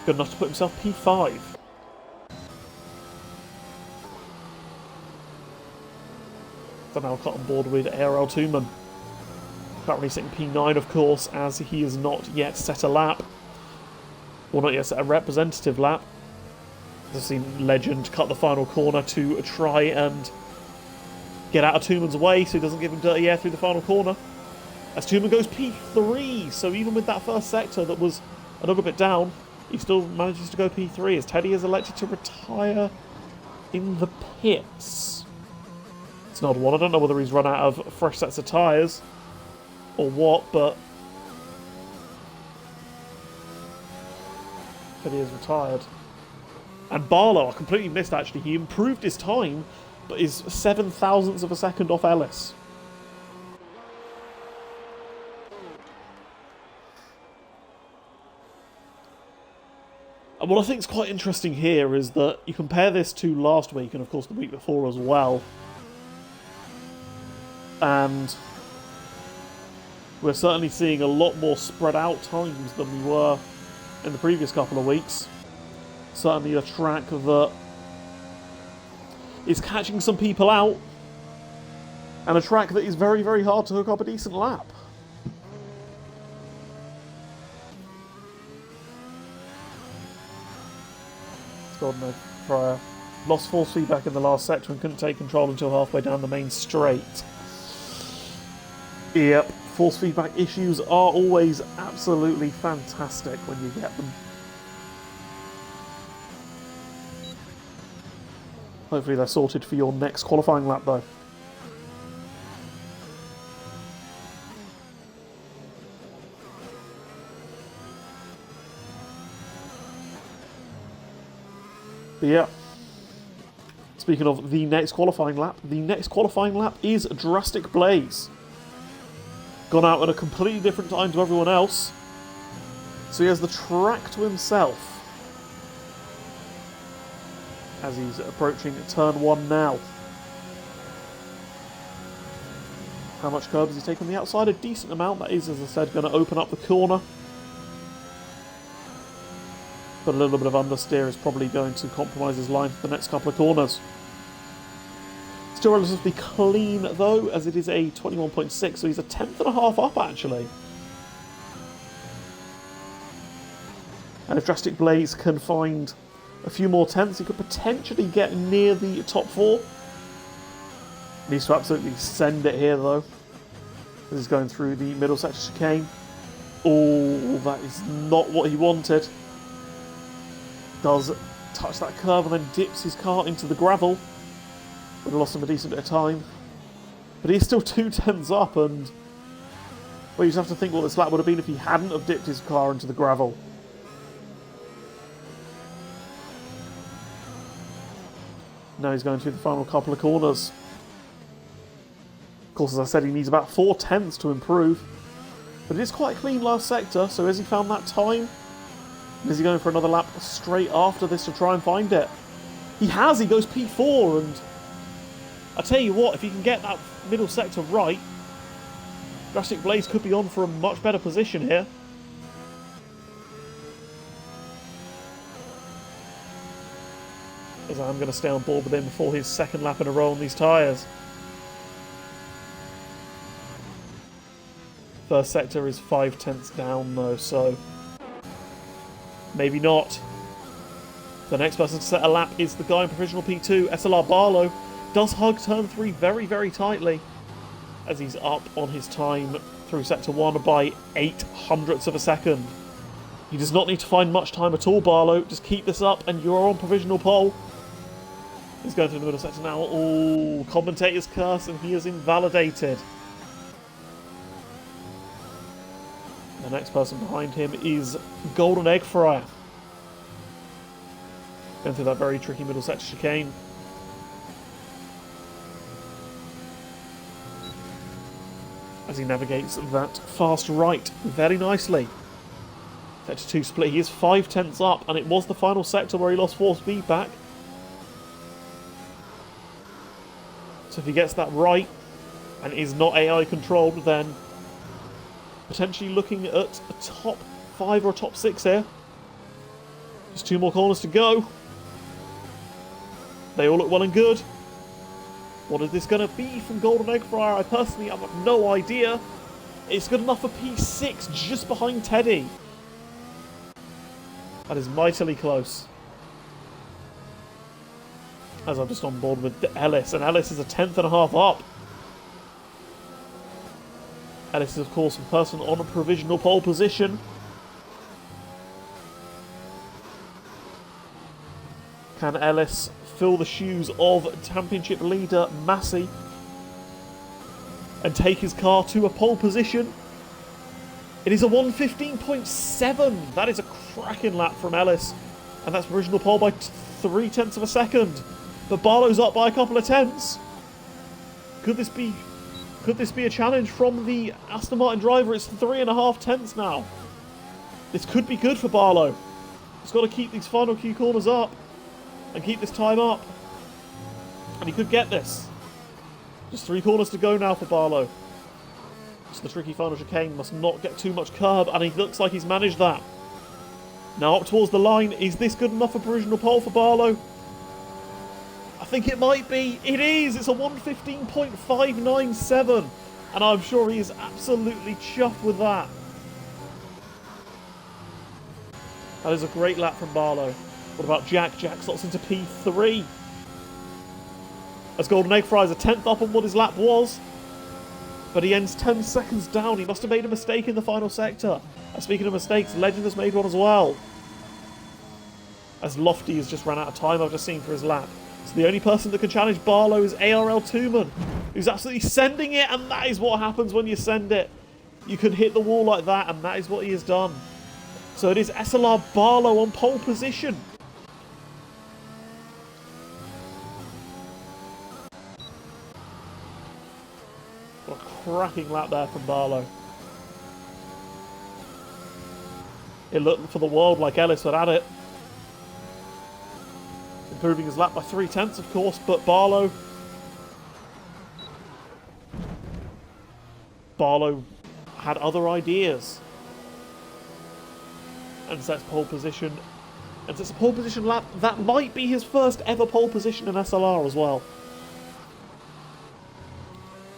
Good enough to put himself P5. So now cut on board with ARL Tooman. Currently sitting P9, of course, as he has not yet set a lap. Or not yet set a representative lap. I've seen Legend cut the final corner to try and get out of Tooman's way so he doesn't give him dirty air through the final corner. As Tooman goes P3, so even with that first sector that was a little bit down, he still manages to go P3 as Teddy is elected to retire in the pits. It's an odd one. I don't know whether he's run out of fresh sets of tyres or what, but Teddy is retired. And Barlow, I completely missed actually, he improved his time, but is 7 thousandths of a second off Ellis. And what I think is quite interesting here is that you compare this to last week, and of course the week before as well, and we're certainly seeing a lot more spread out times than we were in the previous couple of weeks. Certainly a track that is catching some people out, and a track that is very, very hard to hook up a decent lap. Golden Egg Fryer lost force feedback in the last sector and couldn't take control until halfway down the main straight. Yep, force feedback issues are always absolutely fantastic when you get them. Hopefully they're sorted for your next qualifying lap though. But yeah, speaking of the next qualifying lap is Drastic Blaze. Gone out at a completely different time to everyone else, so he has the track to himself as he's approaching turn 1 now. How much curb does he take on the outside? A decent amount. That is, as I said, going to open up the corner. But a little bit of understeer is probably going to compromise his line for the next couple of corners. Still relatively clean though, as it is a 21.6, so he's a tenth and a half up actually. And if Drastic Blaze can find a few more tenths, he could potentially get near the top 4. Needs to absolutely send it here though. This is going through the middle sector chicane. Oh, that is not what he wanted. Does touch that curve and then dips his car into the gravel. Would have lost him a decent bit of time. But he's still 2 tenths up, and well, you just have to think what this lap would have been if he hadn't have dipped his car into the gravel. Now he's going through the final couple of corners. Of course, as I said, he needs about 4 tenths to improve. But it is quite a clean last sector, so has he found that time? Is he going for another lap straight after this to try and find it? He has, he goes P4, and I tell you what, if he can get that middle sector right, Drastic Blaze could be on for a much better position here. As I'm going to stay on board with him for his second lap in a row on these tyres. First sector is 5/10 down though, so maybe not. The next person to set a lap is the guy in provisional P2, SLR Barlow. Does hug turn 3 very, very tightly as he's up on his time through sector 1 by 0.08 of a second. He does not need to find much time at all, Barlow. Just keep this up and you're on provisional pole. He's going through the middle sector now. Oh, commentator's curse, and he is invalidated. The next person behind him is Golden Egg Fryer. Going through that very tricky middle sector chicane. As he navigates that fast right very nicely. Sector 2 split. He is 5/10 up, and it was the final sector where he lost 4 speed back. So if he gets that right and is not AI controlled, then potentially looking at a top 5 or top 6 here. Just 2 more corners to go. They all look well and good. What is this going to be from Golden Egg Fryer? I personally have no idea. It's good enough for P6, just behind Teddy. That is mightily close. As I'm just on board with Ellis, and Ellis is a 10.5 up. Ellis is, of course, a person on a provisional pole position. Can Ellis fill the shoes of championship leader Massey and take his car to a pole position? It is a 1:15.7. That is a cracking lap from Ellis, and that's provisional pole by 0.3 of a second. But Barlow's up by a couple of tenths. Could this be a challenge from the Aston Martin driver? It's 3.5 tenths now. This could be good for Barlow. He's got to keep these final few corners up and keep this time up. And he could get this. Just 3 corners to go now for Barlow. So the tricky final chicane must not get too much curb, and he looks like he's managed that. Now up towards the line. Is this good enough for provisional pole for Barlow? I think it might be. It is. It's a 1:15.597. And I'm sure he is absolutely chuffed with that. That is a great lap from Barlow. What about Jack? Jack slots into P3. As Golden Egg Fries a 10th up on what his lap was. But he ends 10 seconds down. He must have made a mistake in the final sector. And speaking of mistakes, Legend has made one as well. As Lofty has just run out of time, I've just seen for his lap. So the only person that can challenge Barlow is ARL Tooman, who's absolutely sending it, and that is what happens when you send it. You can hit the wall like that, and that is what he has done. So it is SLR Barlow on pole position. What a cracking lap there from Barlow. It looked for the world like Ellis had had it. Improving his lap by 0.3, of course, but Barlow had other ideas. And sets pole position. And sets a pole position lap that might be his first ever pole position in SLR as well.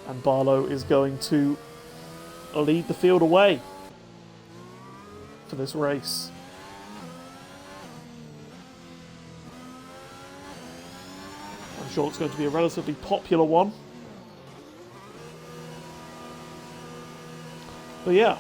And Barlow is going to lead the field away for this race. I'm sure it's going to be a relatively popular one. But yeah.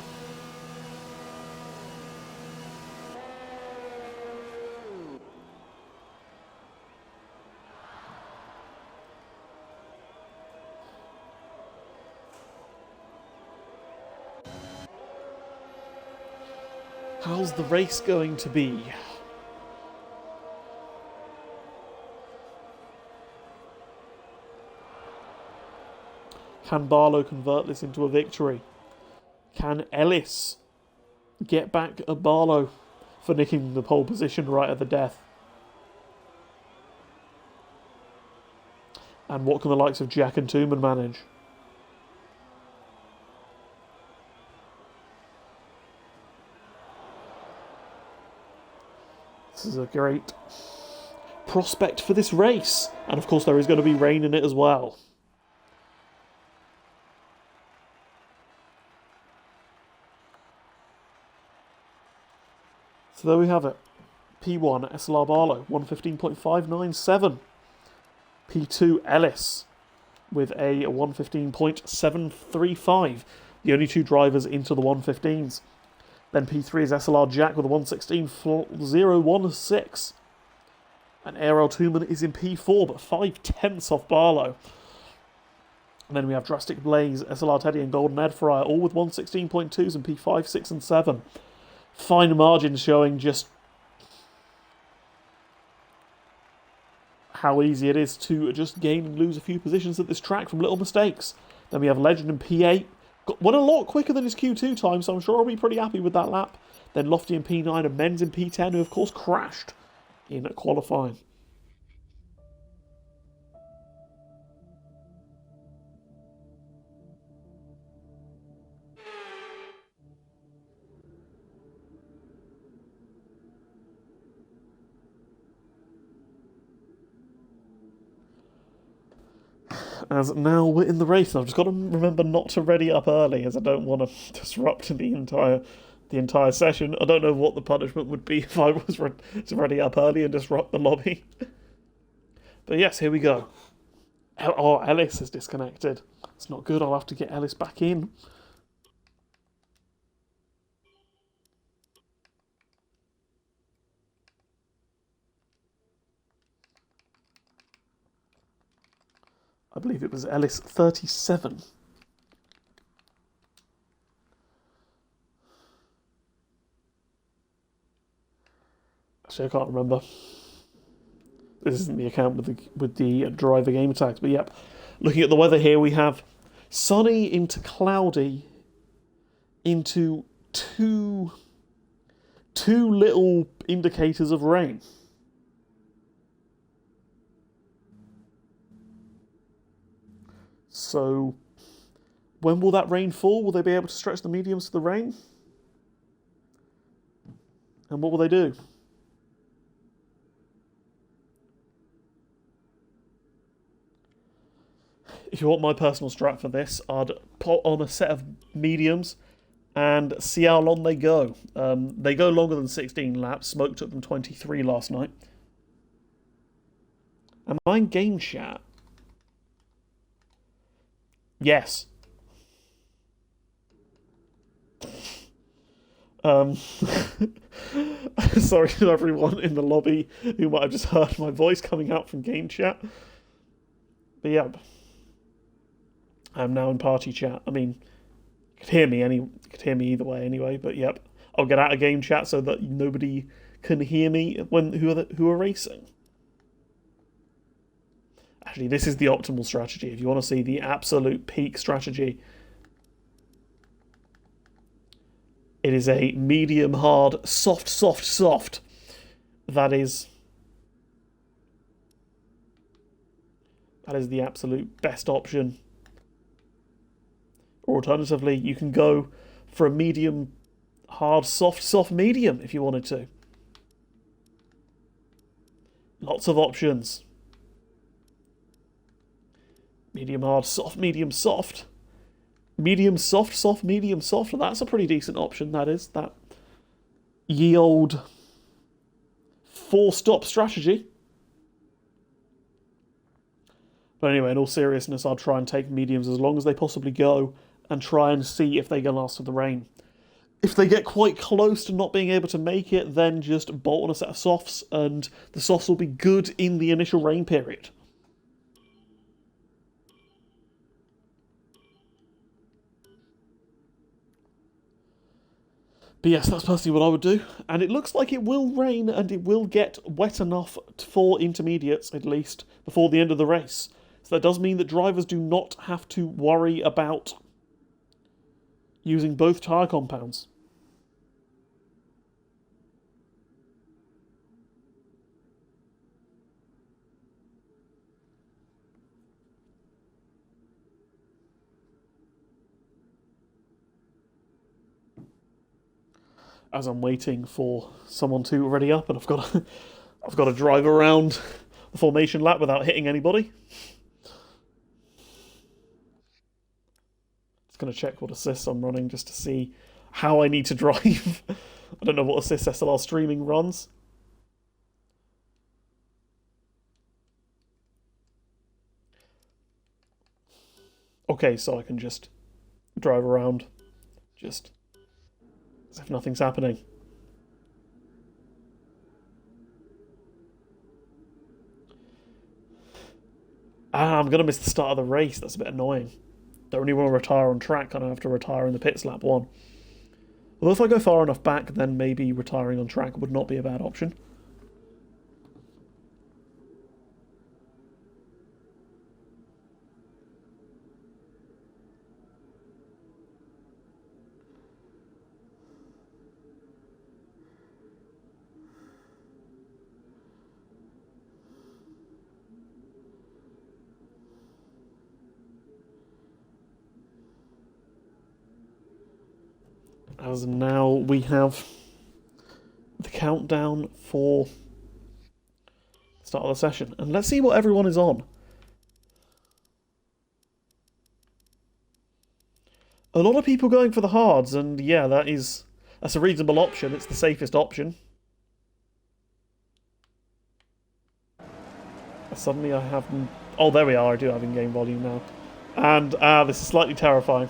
How's the race going to be? Can Barlow convert this into a victory? Can Ellis get back at Barlow for nicking the pole position right at the death. And what can the likes of Jack and Tooman manage? This is a great prospect for this race. And of course there is going to be rain in it as well. So there we have it. P1 SLR Barlow, 115.597. P2 Ellis with a 115.735. The only two drivers into the 115s. Then P3 is SLR Jack with a 116.016. And ARL Tooman is in P4, but 5/10 off Barlow. And then we have Drastic Blaze, SLR Teddy, and Golden Ed Fryer, all with 116.2s in P5, 6, and 7. Fine margins showing just how easy it is to just gain and lose a few positions at this track from little mistakes. Then we have Legend in P8. Went a lot quicker than his Q2 time, so I'm sure I'll be pretty happy with that lap. Then Lofty in P9 and Men's in P10, who of course crashed in qualifying. As now we're in the race, I've just got to remember not to ready up early, as I don't want to disrupt the entire session. I don't know what the punishment would be if I was to ready up early and disrupt the lobby. But yes, here we go. Oh, Ellis is disconnected. It's not good. I'll have to get Ellis back in. I believe it was Ellis 37. Actually, I can't remember. This isn't the account with the driver game tags, but yep. Looking at the weather here, we have sunny into cloudy into two little indicators of rain. So, when will that rain fall? Will they be able to stretch the mediums to the rain? And what will they do? If you want my personal strat for this, I'd put on a set of mediums and see how long they go. They go longer than 16 laps. Smoke took them 23 last night. Am I in game chat? Yes. Sorry to everyone in the lobby who might have just heard my voice coming out from game chat. But yeah, I'm now in party chat. I mean, you could hear me either way anyway. But yep, I'll get out of game chat so that nobody can hear me who are racing. Actually, this is the optimal strategy. If you want to see the absolute peak strategy, it is a medium, hard, soft, soft, soft. That is the absolute best option. Or alternatively, you can go for a medium, hard, soft, soft, medium if you wanted to. Lots of options. Medium hard, soft, medium soft. Medium soft, soft, medium soft. That's a pretty decent option, that is. That ye old 4-stop strategy. But anyway, in all seriousness, I'll try and take mediums as long as they possibly go and try and see if they can last with the rain. If they get quite close to not being able to make it, then just bolt on a set of softs and the softs will be good in the initial rain period. But yes, that's personally what I would do. And it looks like it will rain and it will get wet enough for intermediates, at least, before the end of the race. So that does mean that drivers do not have to worry about using both tyre compounds. as I'm waiting for someone to ready up, and I've got to drive around the formation lap without hitting anybody. Just going to check what assists I'm running just to see how I need to drive. I don't know what assists SLR streaming runs. Okay, so I can just drive around just as if nothing's happening. I'm going to miss the start of the race. That's a bit annoying. Don't really want to retire on track. I don't have to retire in the pits lap 1. Although if I go far enough back, then maybe retiring on track would not be a bad option. As now we have the countdown for the start of the session. And let's see what everyone is on. A lot of people going for the hards, and yeah, that's a reasonable option. It's the safest option. Suddenly I have... Oh, there we are. I do have in-game volume now. And this is slightly terrifying.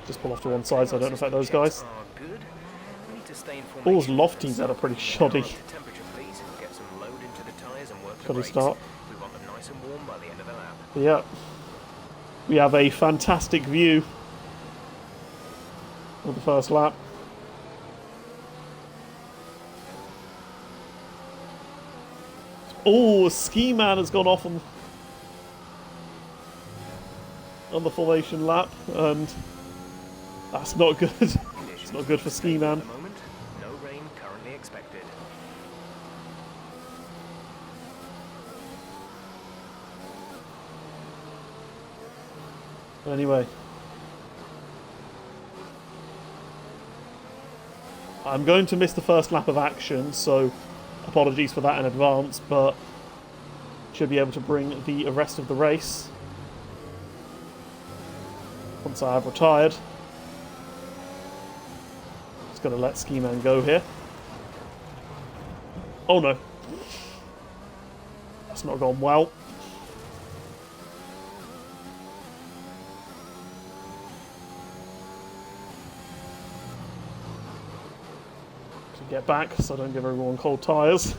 Just pull off to one side so I don't affect those guys. All's Lofty's had a pretty shoddy start. Yeah. We have a fantastic view of the first lap. Oh, Ski Man has gone off on the formation lap, and that's not good. It's not good for Ski Man. No rain currently expected. Anyway, I'm going to miss the first lap of action, so apologies for that in advance, but should be able to bring the rest of the race once I have retired. Just going to let Ski Man go here. Oh no. That's not gone well. Get back so I don't give everyone cold tyres.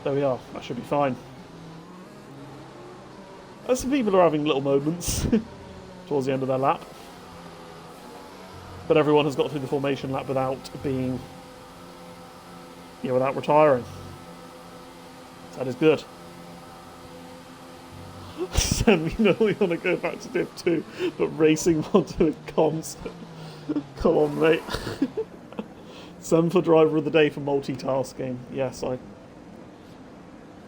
There we are, that should be fine. Some people are having little moments towards the end of their lap. But everyone has got through the formation lap without being... yeah, without retiring. That is good. Sam, you know we want to go back to Div 2, but racing while doing comms. Come on, mate. Sam for driver of the day for multitasking. Yes, I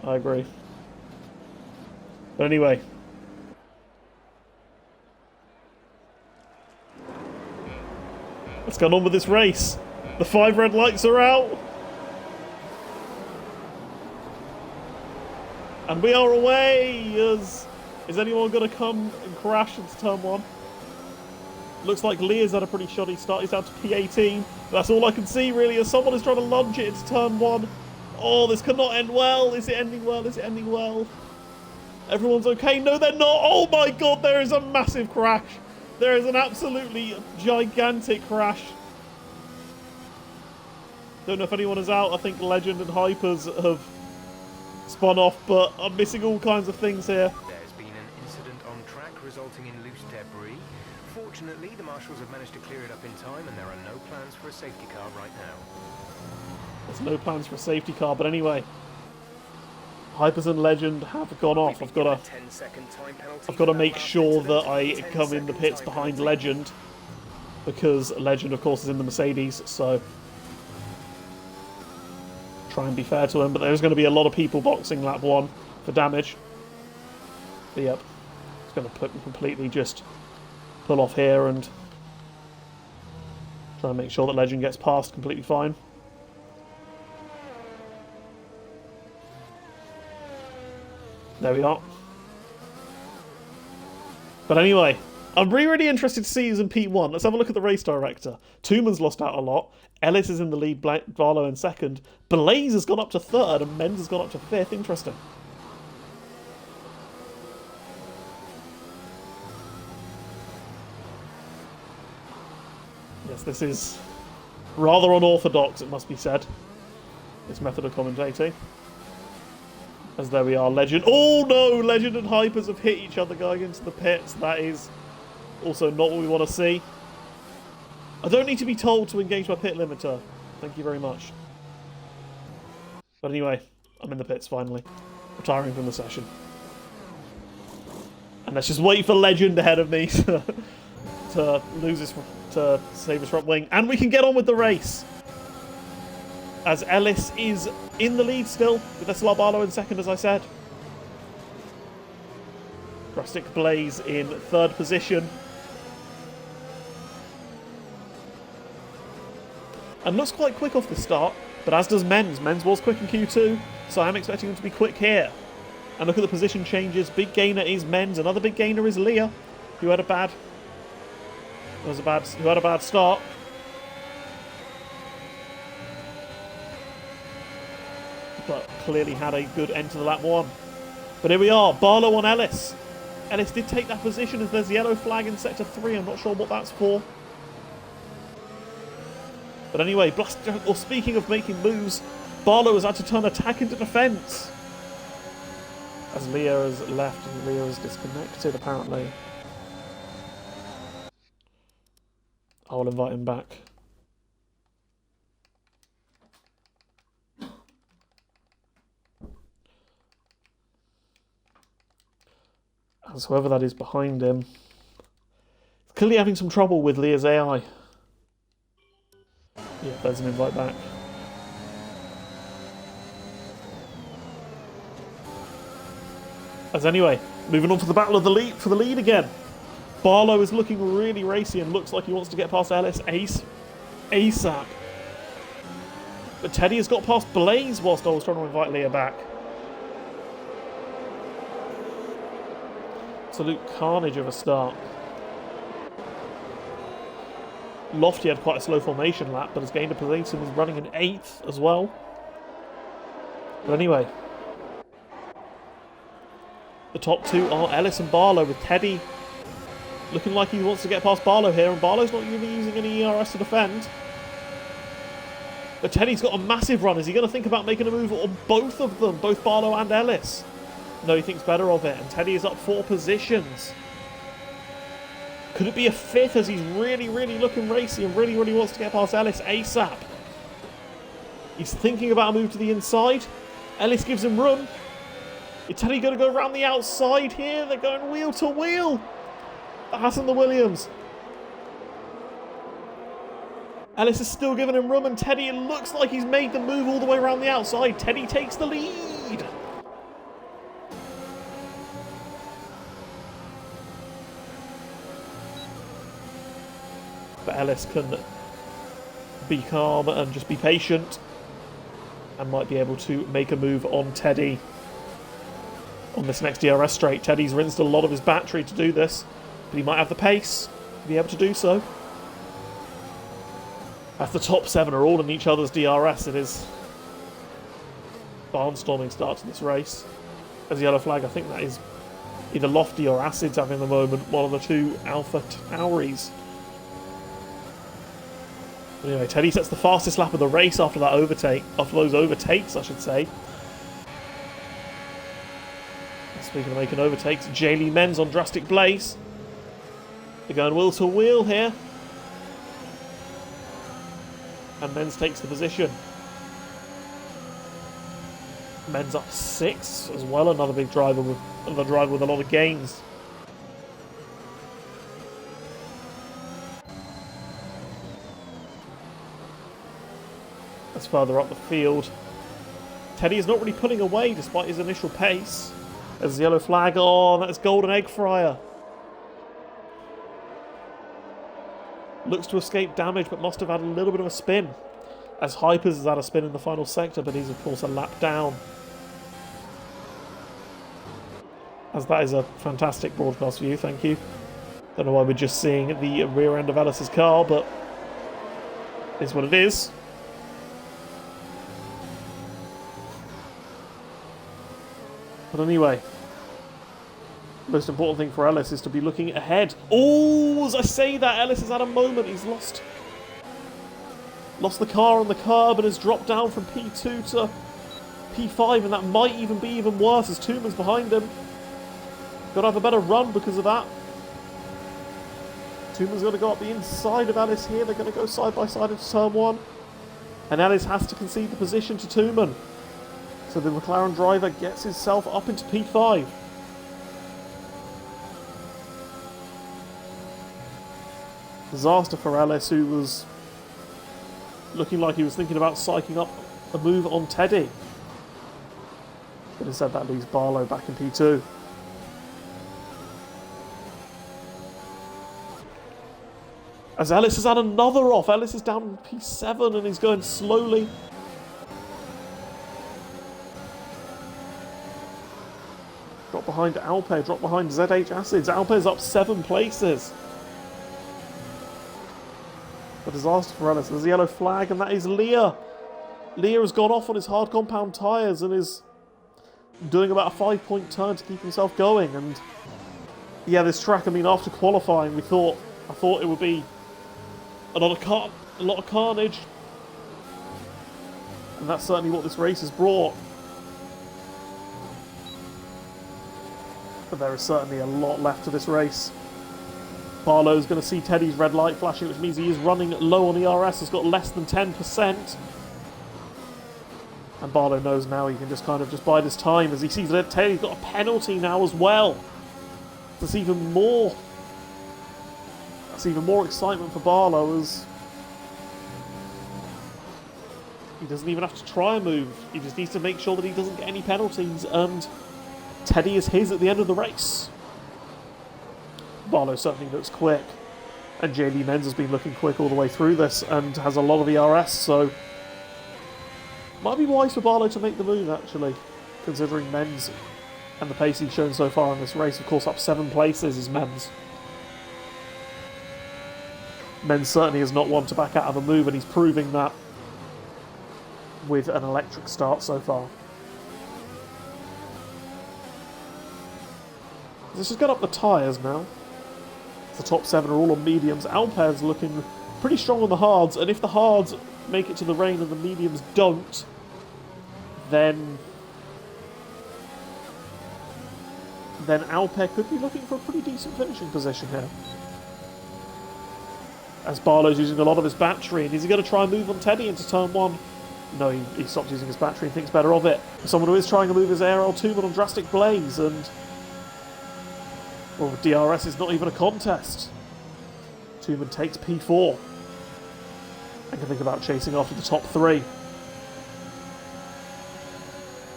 agree. But anyway. What's going on with this race? The 5 red lights are out. And we are away! Is anyone going to come and crash into turn 1? Looks like Lear's had a pretty shoddy start. He's down to P18. That's all I can see, really, as someone is trying to lunge it into turn 1. Oh, this cannot end well. Is it ending well? Is it ending well? Everyone's okay? No, they're not. Oh, my God, there is a massive crash. There is an absolutely gigantic crash. Don't know if anyone is out. I think Legend and Hypers have spun off, but I'm missing all kinds of things here. There's been an incident on track resulting in loose debris. Fortunately, the marshals have managed to clear it up in time, and there are no plans for a safety car right now. There's no plans for a safety car, but anyway. Hypers and Legend have gone off. I've got to make sure that I come in the pits behind Legend because Legend, of course, is in the Mercedes, so try and be fair to him. But there's going to be a lot of people boxing lap 1 for damage. But yep, it's going to completely just pull off here and try and make sure that Legend gets past completely fine. There we are. But anyway, I'm really interested to see who's in P1. Let's have a look at the race director. Tuman's lost out a lot. Ellis is in the lead, Barlow in second. Blaze has gone up to third, and Menz has gone up to fifth. Interesting. Yes, this is rather unorthodox, it must be said, this method of commentating. As there we are, Legend. Oh no! Legend and Hypers have hit each other going into the pits. That is also not what we want to see. I don't need to be told to engage my pit limiter. Thank you very much. But anyway, I'm in the pits finally. Retiring from the session. And let's just wait for Legend ahead of me to lose his, to save his front wing. And we can get on with the race. As Ellis is in the lead still, with SLR Barlow in second, as I said. Drastic Blaze in third position. And looks quite quick off the start, but as does Menz. Menz was quick in Q2, so I'm expecting him to be quick here. And look at the position changes. Big gainer is Menz. Another big gainer is Leah, who had a bad start. But clearly had a good end to the lap 1. But here we are, Barlow on Ellis. Ellis did take that position as there's yellow flag in sector 3. I'm not sure what that's for. But anyway, speaking of making moves, Barlow has had to turn attack into defence. As Leah has left and Leah is disconnected, apparently. I will invite him back. As whoever that is behind him is clearly having some trouble with Leah's AI. Yeah, there's an invite back. As anyway, moving on to the battle of the lead for the lead again. Barlow is looking really racy and looks like he wants to get past Ellis ASAP. But Teddy has got past Blaze whilst I was trying to invite Leah back. Absolute carnage of a start. Lofty had quite a slow formation lap, but has gained a position and is running in 8th as well. But anyway, the top two are Ellis and Barlow, with Teddy looking like he wants to get past Barlow here, and Barlow's not really using any ERS to defend. But Teddy's got a massive run. Is he going to think about making a move on both of them, both Barlow and Ellis? No, he thinks better of it, and Teddy is up 4 positions. Could it be a 5th as he's really looking racy and really wants to get past Ellis ASAP? He's thinking about a move to the inside. Ellis gives him room. Is Teddy going to go around the outside here? They're going wheel to wheel. The Haas and the Williams. Ellis is still giving him room, and Teddy, it looks like he's made the move all the way around the outside. Teddy takes the lead. But Ellis can be calm and just be patient and might be able to make a move on Teddy on this next DRS straight. Teddy's rinsed a lot of his battery to do this, but he might have the pace to be able to do so. As the top 7 are all in each other's DRS, it is barnstorming start to this race. As a yellow flag, I think that is either Lofty or Acids having the moment, one of the two Alpha Tauris. Anyway, Teddy sets the fastest lap of the race after that overtake, after those overtakes, I should say. Speaking of making overtakes, Jaylee Menz on Drastic Blaze. They're going wheel to wheel here. And Menz takes the position. Menz up 6 as well, another big driver with a lot of gains. as further up the field. Teddy is not really pulling away despite his initial pace. There's the yellow flag. Oh, that's golden egg fryer. Looks to escape damage, but must have had a little bit of a spin. As Hypers has had a spin in the final sector, but he's of course a lap down. As that is a fantastic broadcast view, thank you. Don't know why we're just seeing the rear end of Ellis's car, but it's what it is. But anyway, the most important thing for Ellis is to be looking ahead. Oh, as I say that, Ellis has had a moment. He's lost the car on the curb and has dropped down from P2 to P5, and that might even be even worse as Toomann's behind him. Got to have a better run because of that. Toomann's going to go up the inside of Ellis here. They're going to go side by side into turn 1. And Ellis has to concede the position to Tooman. So the McLaren driver gets himself up into P5. Disaster for Ellis, who was looking like he was thinking about psyching up a move on Teddy. But instead that leaves Barlow back in P2. As Ellis has had another off. Ellis is down in P7 and he's going slowly. Drop behind Alpe, drop behind ZH Acids. Alpe's up 7 places. A disaster for Ellis. There's a yellow flag and that is Leah. Leah has gone off on his hard compound tyres and is doing about a 5-point turn to keep himself going. And yeah, this track, I mean, after qualifying, I thought it would be a lot of carnage, and that's certainly what this race has brought. But there is certainly a lot left to this race. Barlow's going to see Teddy's red light flashing, which means he is running low on ERS, has got less than 10%. And Barlow knows now he can just kind of just bide his time as he sees that Teddy's got a penalty now as well. That's even more excitement for Barlow, as he doesn't even have to try a move. He just needs to make sure that he doesn't get any penalties, and Teddy is his at the end of the race. Barlow certainly looks quick, and JD Menz has been looking quick all the way through this and has a lot of ERS, so might be wise for Barlow to make the move, actually, considering Menz and the pace he's shown so far in this race. Of course, up 7 places is Menz. Menz certainly is not one to back out of a move, and he's proving that with an electric start so far. Let's just get up the tyres now. The top 7 are all on mediums. Alper's looking pretty strong on the hards, and if the hards make it to the rain and the mediums don't, then Alper could be looking for a pretty decent finishing position here. As Barlow's using a lot of his battery, and is he going to try and move on Teddy into turn 1? No, he stops using his battery and thinks better of it. Someone who is trying to move his ARL2 but on Drastic Blaze, and well, DRS is not even a contest. Tooman takes P4 and can think about chasing after the top 3.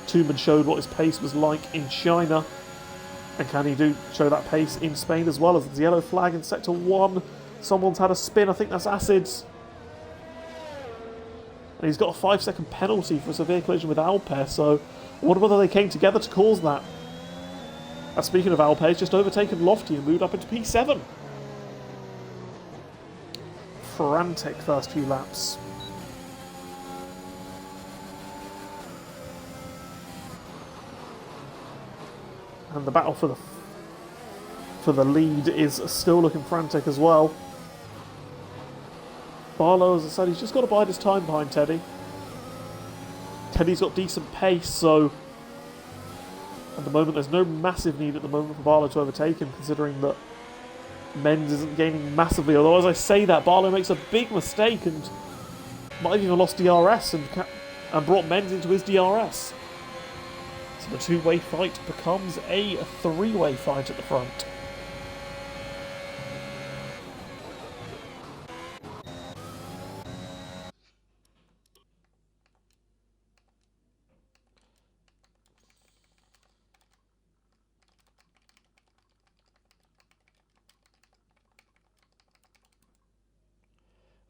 Tooman showed what his pace was like in China, and can he show that pace in Spain as well? As the yellow flag in sector 1. Someone's had a spin, I think that's Acids. And he's got a 5-second penalty for a severe collision with Alper, so I wonder whether they came together to cause that. Speaking of Alper, he's just overtaken Lofty and moved up into P7. Frantic first few laps. And the battle for the lead is still looking frantic as well. Barlow, as I said, he's just got to bide his time behind Teddy. Teddy's got decent pace, so at the moment there's no massive need at the moment for Barlow to overtake him, considering that Menz isn't gaining massively. Although, as I say that, Barlow makes a big mistake and might have even lost DRS and brought Menz into his DRS. So the 2-way fight becomes a 3-way fight at the front.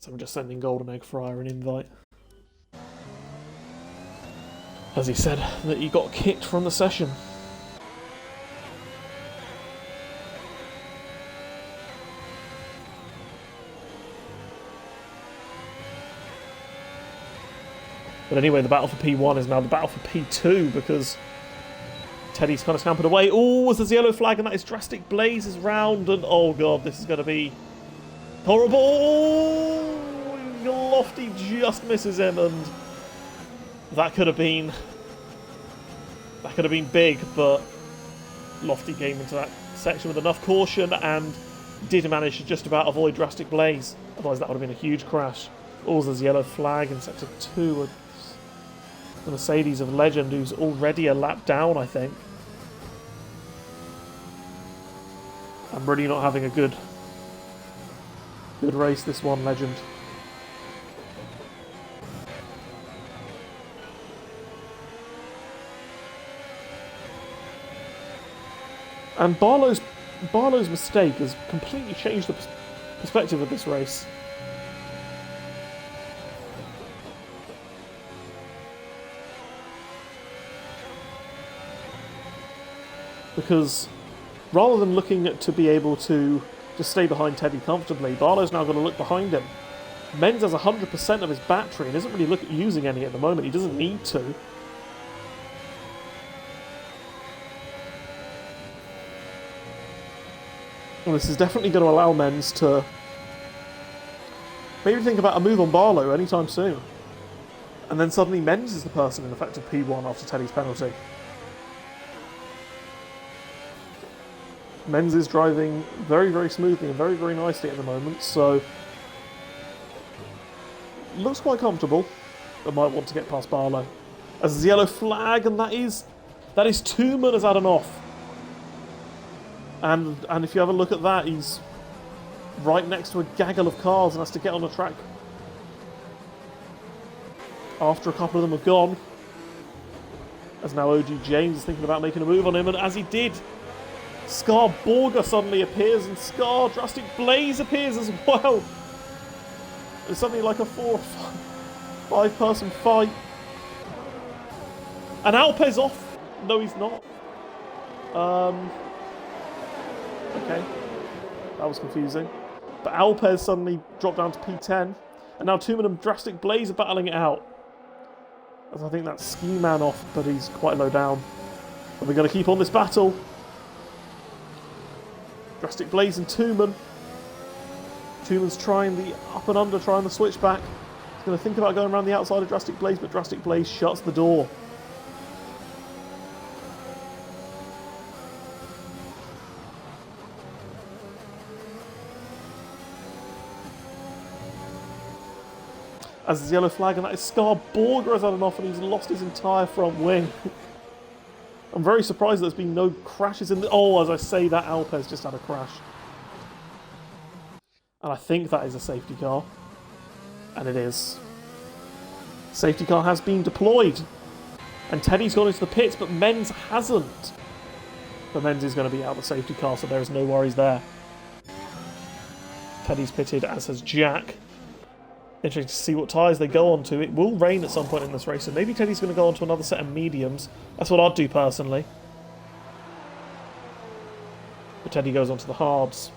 So I'm just sending Golden Egg Fryer an invite. As he said that he got kicked from the session. But anyway, the battle for P1 is now the battle for P2 because Teddy's kind of scampered away. Oh, there's a yellow flag and that is Drastic Blazes round. And oh god, this is going to be horrible. Lofty just misses him, and that could have been big, but Lofty came into that section with enough caution and did manage to just about avoid Drastic Blaze. Otherwise that would have been a huge crash. Oh, there's a yellow flag in sector 2. The Mercedes of Legend, who's already a lap down, I think. I'm really not having a good race, this one, Legend. And Barlow's mistake has completely changed the perspective of this race. Because rather than looking to be able to just stay behind Teddy comfortably, Barlow's now going to look behind him. Menz has 100% of his battery and isn't really using any at the moment. He doesn't need to. Well, this is definitely going to allow Menz to maybe think about a move on Barlow anytime soon. And then suddenly Menz is the person in effective P1 after Teddy's penalty. Menz is driving very, very smoothly and very, very nicely at the moment, so looks quite comfortable, but might want to get past Barlow. As there's a yellow flag, and that is Tooman has had an off. And if you have a look at that, he's right next to a gaggle of cars and has to get on the track after a couple of them have gone. As now OG James is thinking about making a move on him, and as he did, Scar Borger suddenly appears, and Scar Drastic Blaze appears as well. It's suddenly like a 4 or 5 person fight. And Alpez off. No, he's not. Okay. That was confusing. But Alpez suddenly dropped down to P10. And now Tooman and Drastic Blaze are battling it out. As I think that's Ski Man off, but he's quite low down. And we're going to keep on this battle. Drastic Blaze and Tooman. Tooman's trying the up and under, trying the switchback. He's going to think about going around the outside of Drastic Blaze, but Drastic Blaze shuts the door. As there's a yellow flag, and that is Scar Borger has had an off, and he's lost his entire front wing. I'm very surprised there's been no crashes in the... Oh, as I say that, Alpez just had a crash. And I think that is a safety car. And it is. Safety car has been deployed. And Teddy's gone into the pits, but Menz hasn't. But Menz is going to be out of the safety car, so there is no worries there. Teddy's pitted, as has Jack. Interesting to see what tyres they go on to. It will rain at some point in this race, so maybe Teddy's going to go on to another set of mediums. That's what I'd do personally. But Teddy goes on to the hards.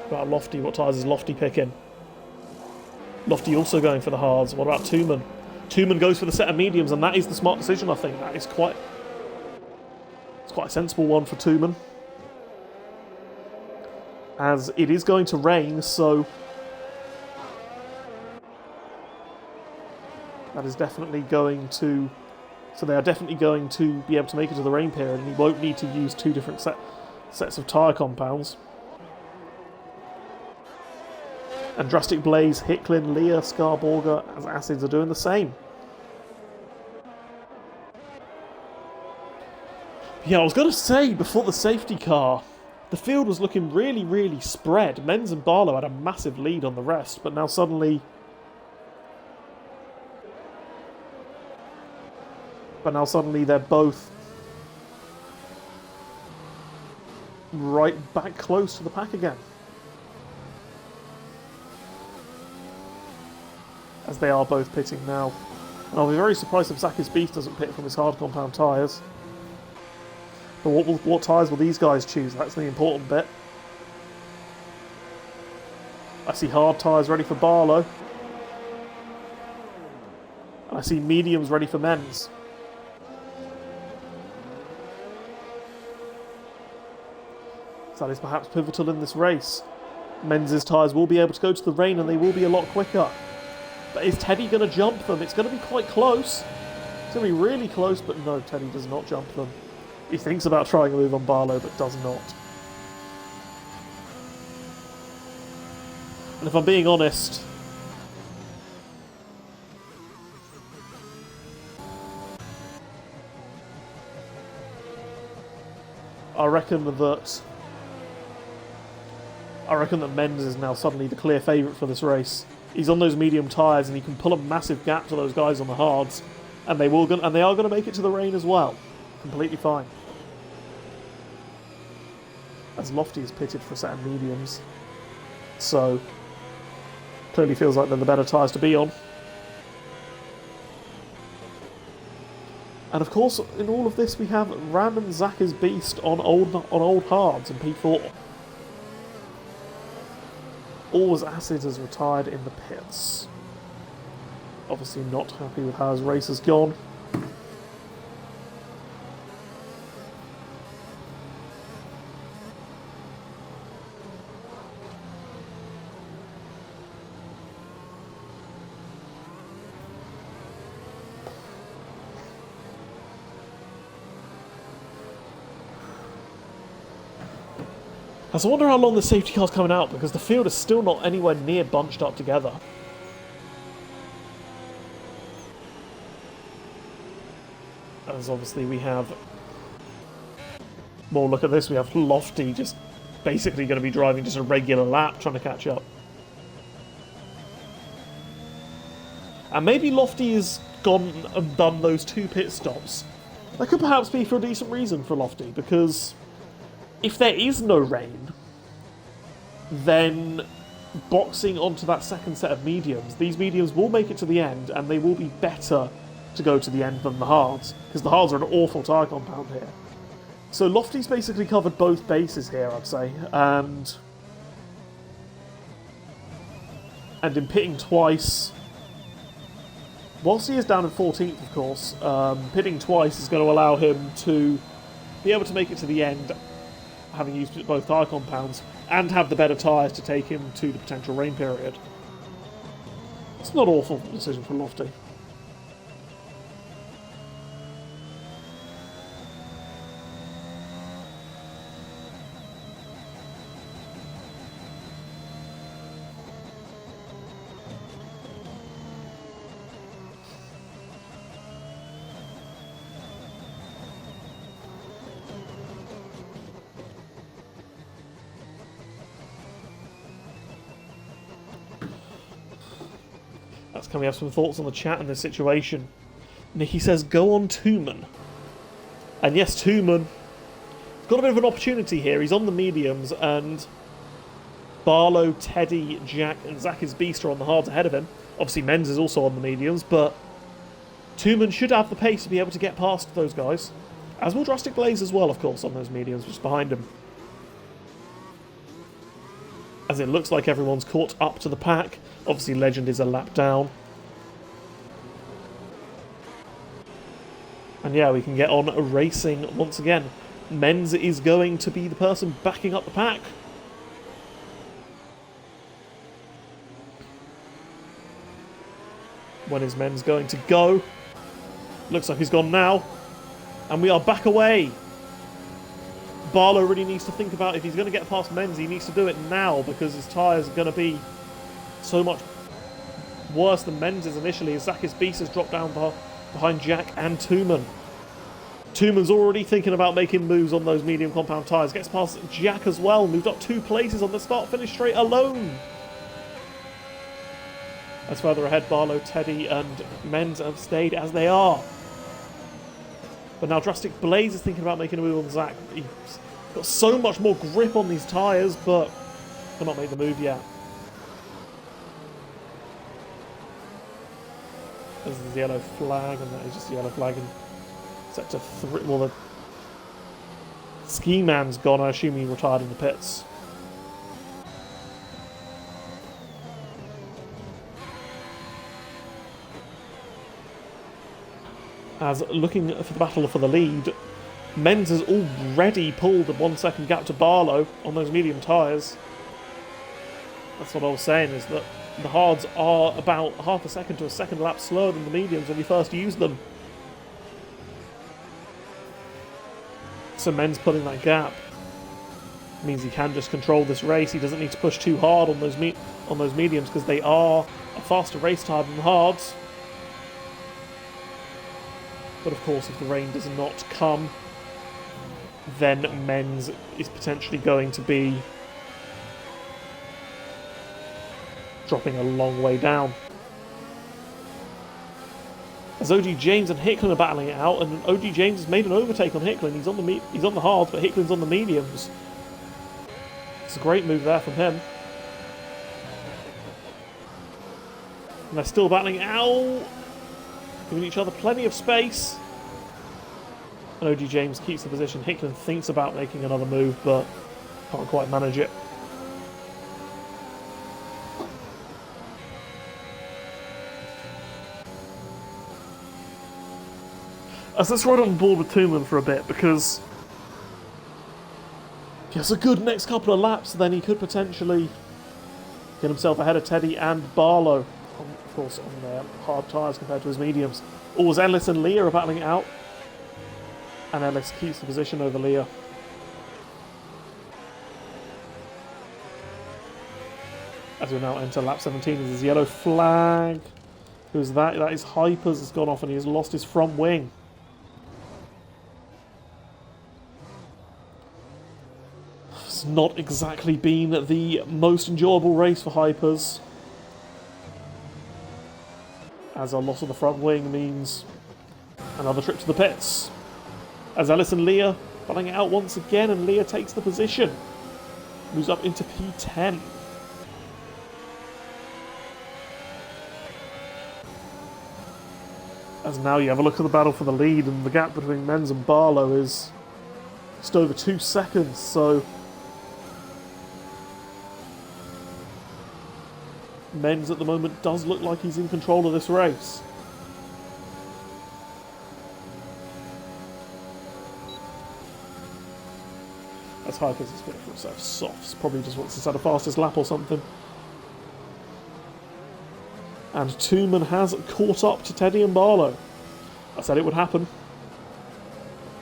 What about Lofty? What tyres is Lofty picking? Lofty also going for the hards. What about Tooman? Tooman goes for the set of mediums, and that is the smart decision, I think. That is quite... It's quite a sensible one for Tooman. As it is going to rain, so that is definitely going to... So they are definitely going to be able to make it to the rain period, and he won't need to use 2 different sets of tyre compounds. And Drastic Blaze, Hicklin, Leah, Scar Borger, as Acids are doing the same. Yeah, I was going to say, before the safety car, the field was looking really, really spread. Menz and Barlow had a massive lead on the rest, but now suddenly... they're both... right back close to the pack again. As they are both pitting now. And I'll be very surprised if Zakis Beast doesn't pit from his hard compound tyres. But what tyres will these guys choose? That's the important bit. I see hard tyres ready for Barlow. And I see mediums ready for Menz. So that is perhaps pivotal in this race. Menz's tyres will be able to go to the rain and they will be a lot quicker. But is Teddy going to jump them? It's going to be quite close. It's going to be really close, but no, Teddy does not jump them. He thinks about trying a move on Barlow, but does not. And if I'm being honest, I reckon that Menz is now suddenly the clear favourite for this race. He's on those medium tyres and he can pull a massive gap to those guys on the hards, and they are going to make it to the rain as well. Completely fine. As Lofty is pitted for a set of mediums, so clearly feels like they're the better tyres to be on. And of course, in all of this, we have Ram and Zakis Beast on old hards in P4. Always Acid has retired in the pits. Obviously not happy with how his race has gone. I wonder how long the safety car's coming out, because the field is still not anywhere near bunched up together. As obviously we have... Well, look at this, we have Lofty just basically going to be driving just a regular lap trying to catch up. And maybe Lofty has gone and done those 2 pit stops. That could perhaps be for a decent reason for Lofty, because if there is no rain, then boxing onto that second set of mediums, these mediums will make it to the end, and they will be better to go to the end than the hards, because the hards are an awful tyre compound here. So Lofty's basically covered both bases here, I'd say, and in pitting twice, whilst he is down in 14th, of course, pitting twice is going to allow him to be able to make it to the end, having used both tyre compounds, and have the better tyres to take him to the potential rain period. It's not an awful decision for Lofty. Can we have some thoughts on the chat in this situation? Nicky says, go on Tooman. And yes, Tooman got a bit of an opportunity here. He's on the mediums, and Barlow, Teddy, Jack, and Zakis Beast are on the hards ahead of him. Obviously, Menz is also on the mediums, but Tooman should have the pace to be able to get past those guys. As will Drastic Blaze as well, of course, on those mediums, just behind him. As it looks like everyone's caught up to the pack. Obviously, Legend is a lap down. And yeah, we can get on racing once again. Menz is going to be the person backing up the pack. When is Menz going to go? Looks like he's gone now. And we are back away. Barlow really needs to think about if he's going to get past Menz, he needs to do it now, because his tyres are going to be so much worse than Menz's initially, as Zakis Beast has dropped down behind Jack and Tooman. Tooman's already thinking about making moves on those medium compound tyres. Gets past Jack as well, moved up 2 places on the start-finish straight alone. As further ahead, Barlow, Teddy and Menz have stayed as they are. But now Drastic Blaze is thinking about making a move on Zach. Got so much more grip on these tyres, but cannot make the move yet. This is the yellow flag, and that is just the yellow flag in sector 3. Well, the ski man's gone. I assume he retired in the pits. As looking for the battle for the lead, Menz has already pulled a 1 second gap to Barlow on those medium tyres. That's what I was saying, is that the hards are about half a second to a second lap slower than the mediums when you first use them. So Menz putting that gap means he can just control this race. He doesn't need to push too hard on those mediums because they are a faster race tire than the hards. But of course, if the rain does not come, then Menz is potentially going to be dropping a long way down. As OG James and Hicklin are battling it out, and OG James has made an overtake on Hicklin. He's on the hards, but Hicklin's on the mediums. It's a great move there from him. And they're still battling it out, giving each other plenty of space. And OG James keeps the position. Hicklin thinks about making another move, but can't quite manage it. As let's ride on board with Tooman for a bit, because he has a good next couple of laps, then he could potentially get himself ahead of Teddy and Barlow. Of course, on their hard tyres compared to his mediums. As Ellis and Leah are battling it out. And Ellis keeps the position over Leah. As we now enter lap 17, there's his yellow flag. Who's that? That is Hypers has gone off and he has lost his front wing. It's not exactly been the most enjoyable race for Hypers, as a loss of the front wing means another trip to the pits. As Ellis and Leah battling it out once again, and Leah takes the position. Moves up into P10. As now you have a look at the battle for the lead, and the gap between Menz and Barlow is just over 2 seconds, so Menz at the moment does look like he's in control of this race. As Hypers is going for a set of softs, probably just wants to set a fastest lap or something. And Tooman has caught up to Teddy and Barlow. I said it would happen.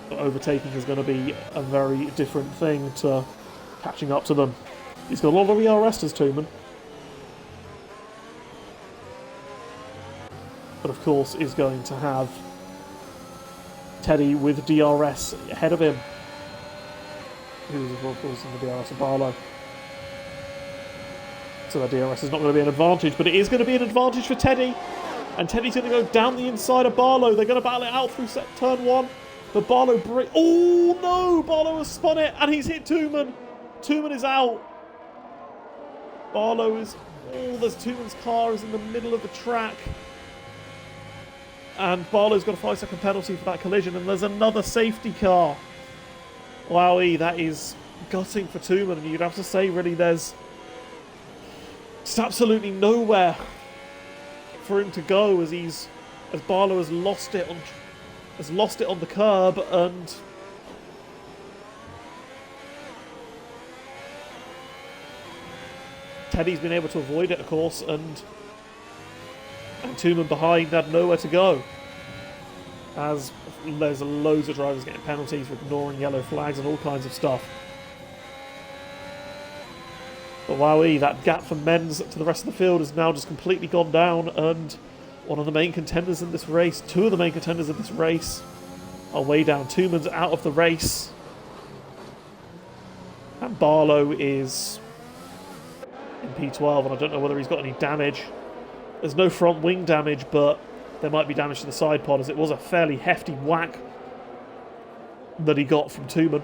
But overtaking is going to be a very different thing to catching up to them. He's got a lot of ERS, does Tooman. But of course is going to have Teddy with DRS ahead of him. Who's of course in the DRS of Barlow. So the DRS is not going to be an advantage, but it is going to be an advantage for Teddy. And Teddy's going to go down the inside of Barlow. They're going to battle it out through turn 1. But Barlow oh no! Barlow has spun it and he's hit Tooman. Tooman is out. Barlow is... oh, there's Tooman's car is in the middle of the track. And Barlow's got a 5-second penalty for that collision, and there's another safety car. Wowie, that is gutting for Tooman, and you'd have to say, really, there's just absolutely nowhere for him to go as Barlow has lost it on the curb, and Teddy's been able to avoid it, of course, and Tooman behind had nowhere to go, as there's loads of drivers getting penalties for ignoring yellow flags and all kinds of stuff. But wowee, that gap from Menz to the rest of the field has now just completely gone down, and one of the main contenders in this race, two of the main contenders in this race, are way down. Tooman's out of the race, and Barlow is in P12, and I don't know whether he's got any damage. There's no front wing damage, but there might be damage to the side pod, as it was a fairly hefty whack that he got from Tooman.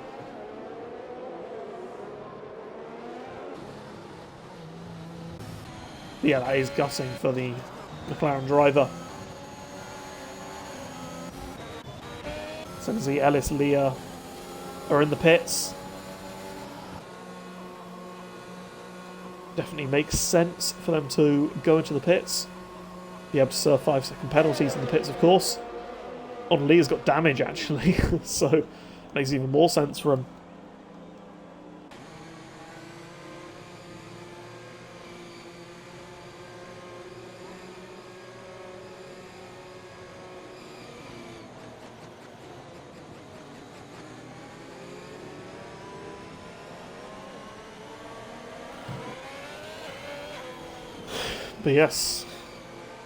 Yeah, that is gutting for the McLaren driver. So you can see Ellis, Leah are in the pits. Definitely makes sense for them to go into the pits. Be able to serve 5-second penalties in the pits, of course. On Leah's got damage, actually, so makes even more sense for him. But yes,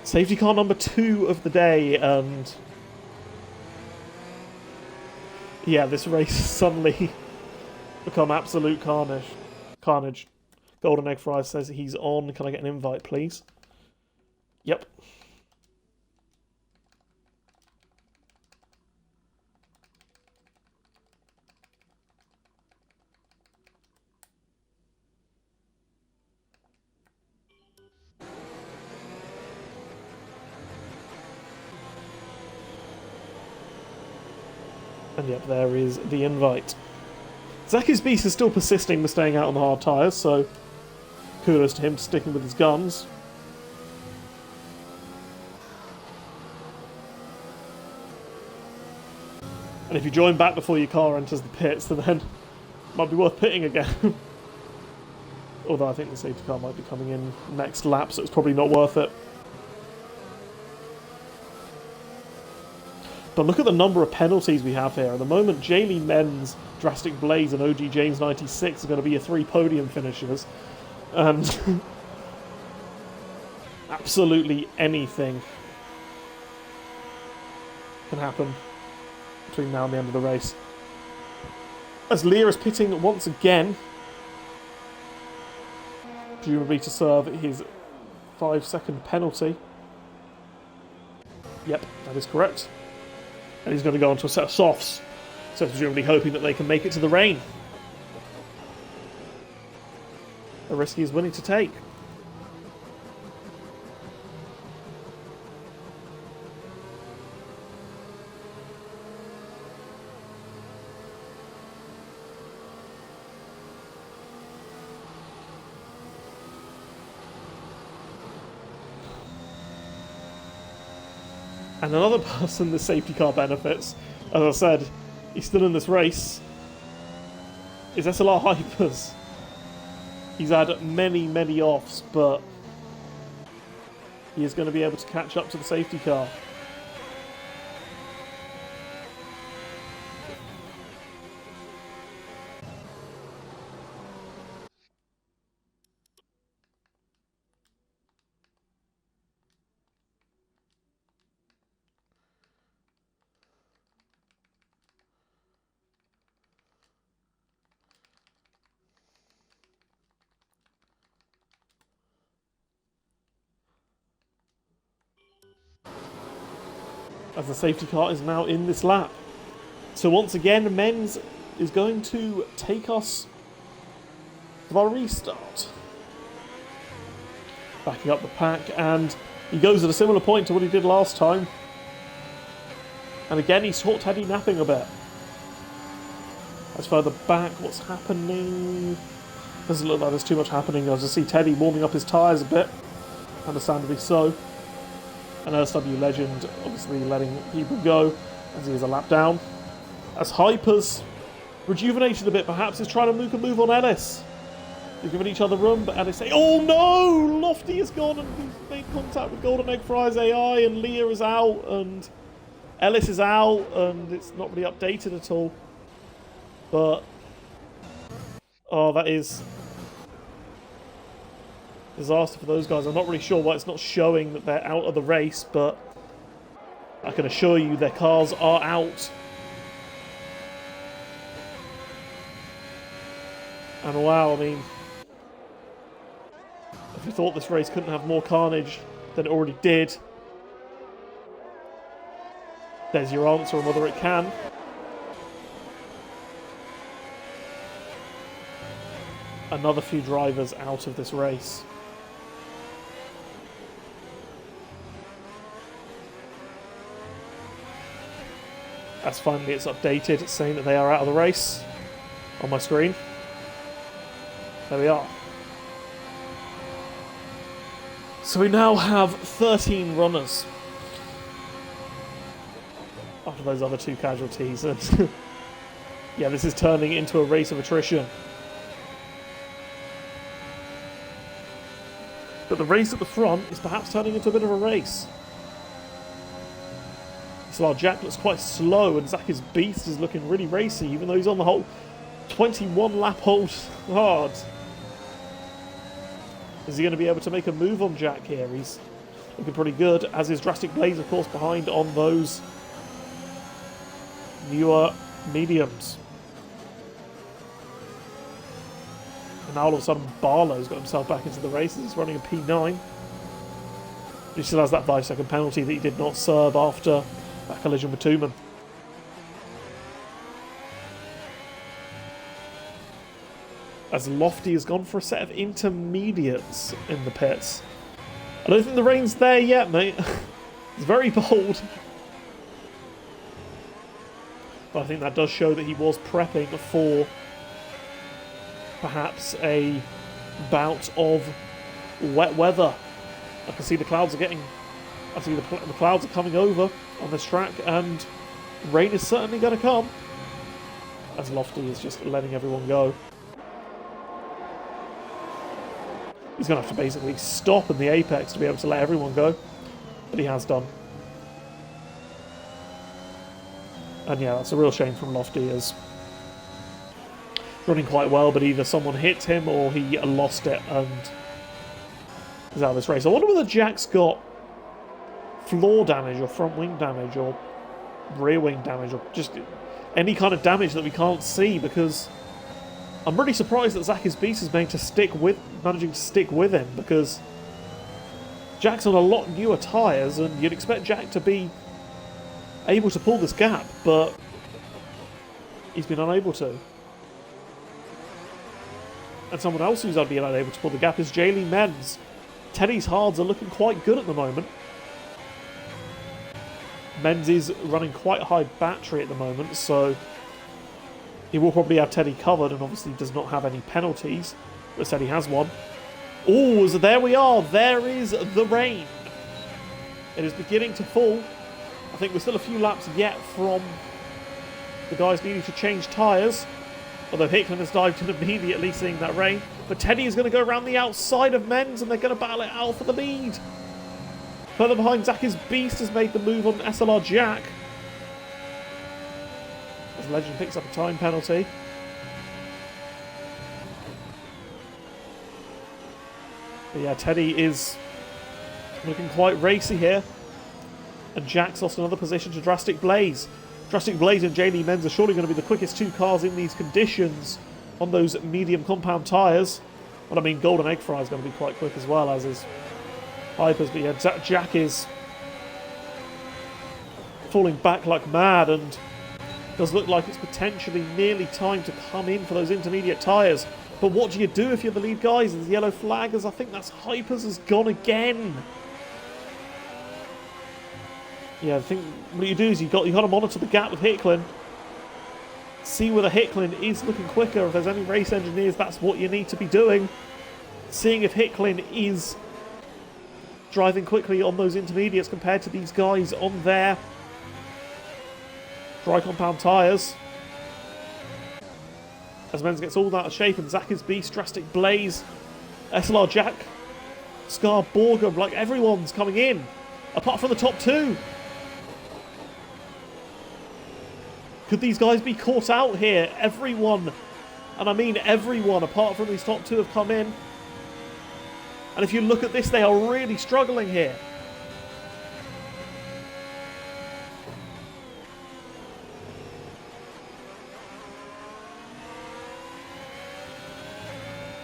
safety car number 2 of the day, and yeah, this race has suddenly become absolute carnage. Golden Egg Fries says he's on. Can I get an invite, please? Yep. And yep, there is the invite. Zaki's Beast is still persisting with staying out on the hard tyres, so kudos to him sticking with his guns. And if you join back before your car enters the pits, then it might be worth pitting again. Although I think the safety car might be coming in next lap, so it's probably not worth it. But look at the number of penalties we have here. At the moment, Jaylee Men's, Drastic Blaze, and OG James 96 are going to be your 3 podium finishers. And absolutely anything can happen between now and the end of the race. As Leah is pitting once again, presumably to serve his 5-second penalty. Yep, that is correct. And he's going to go onto a set of softs, so presumably hoping that they can make it to the rain. A risk he is willing to take. And another person the safety car benefits, as I said, he's still in this race, is SLR Hypers. He's had many, many offs, but he is going to be able to catch up to the safety car. As the safety car is now in this lap. So once again, Men's is going to take us to our restart. Backing up the pack, and he goes at a similar point to what he did last time. And again, he's caught Teddy napping a bit. As further back, what's happening? Doesn't look like there's too much happening. I just see Teddy warming up his tyres a bit. Understandably so. An SW legend, obviously letting people go as he is a lap down. As Hyper's rejuvenated a bit, perhaps is trying to make a move on Ellis. They've given each other room, but Ellis say, "Oh no! Lofty is gone and he's made contact with Golden Egg Fries AI, and Leah is out, and Ellis is out, and it's not really updated at all." But oh, that is disaster for those guys. I'm not really sure why it's not showing that they're out of the race, but I can assure you their cars are out. And wow, I mean, if you thought this race couldn't have more carnage than it already did, there's your answer on whether it can. Another few drivers out of this race. As finally it's updated, saying that they are out of the race on my screen. There we are. So we now have 13 runners. After those other 2 casualties. And yeah, this is turning into a race of attrition. But the race at the front is perhaps turning into a bit of a race. SLR Jack looks quite slow, and Zach's Beast is looking really racy, even though he's on the whole 21 lap hold hard. Is he going to be able to make a move on Jack here? He's looking pretty good, as is Drastic Blaze, of course, behind on those newer mediums. And now all of a sudden Barlow's got himself back into the race. He's running a P9. He still has that 5-second penalty that he did not serve after that collision with Tooman. As Lofty has gone for a set of intermediates in the pits. I don't think the rain's there yet, mate. It's very bold. But I think that does show that he was prepping for perhaps a bout of wet weather. I can see the clouds are getting... I see the clouds are coming over on this track, and rain is certainly going to come. As Lofty is just letting everyone go. He's going to have to basically stop in the apex to be able to let everyone go. But he has done. And yeah, that's a real shame from Lofty, as running quite well, but either someone hit him or he lost it and is out of this race. I wonder whether Jack's got floor damage or front wing damage or rear wing damage or just any kind of damage that we can't see, because I'm really surprised that Zach's Beast is managing to stick with him, because Jack's on a lot newer tyres and you'd expect Jack to be able to pull this gap, but he's been unable to. And someone else who's been unable to pull the gap is Jaylee Menz. Teddy's hards are looking quite good at the moment. Menz is running quite high battery at the moment, so he will probably have Teddy covered, and obviously does not have any penalties, but Teddy has one. Oh, so there we are. There is the rain. It is beginning to fall. I think we're still a few laps yet from the guys needing to change tyres. Although Hicklin has dived in immediately, seeing that rain. But Teddy is going to go around the outside of Menz, and they're going to battle it out for the lead. Further behind, Zach's Beast has made the move on SLR Jack. As Legend picks up a time penalty. But yeah, Teddy is looking quite racy here. And Jack's lost another position to Drastic Blaze. Drastic Blaze and Jaylee Menz are surely going to be the quickest 2 cars in these conditions on those medium compound tyres. Well, I mean, Golden Egg Fry is going to be quite quick as well, as is Hypers. But yeah, Jack is falling back like mad, and does look like it's potentially nearly time to come in for those intermediate tyres. But what do you do if you're the lead guys? There's yellow flag, as I think that's Hypers has gone again. Yeah, I think what you do is you've got to monitor the gap with Hicklin. See whether Hicklin is looking quicker. If there's any race engineers, that's what you need to be doing. Seeing if Hicklin is driving quickly on those intermediates compared to these guys on their dry compound tyres. As Menz gets all out of shape, and Zach's Beast, Drastic Blaze, SLR Jack, Scar Borgum, like everyone's coming in, apart from the top 2. Could these guys be caught out here? Everyone, and I mean everyone, apart from these top 2 have come in. And if you look at this, they are really struggling here.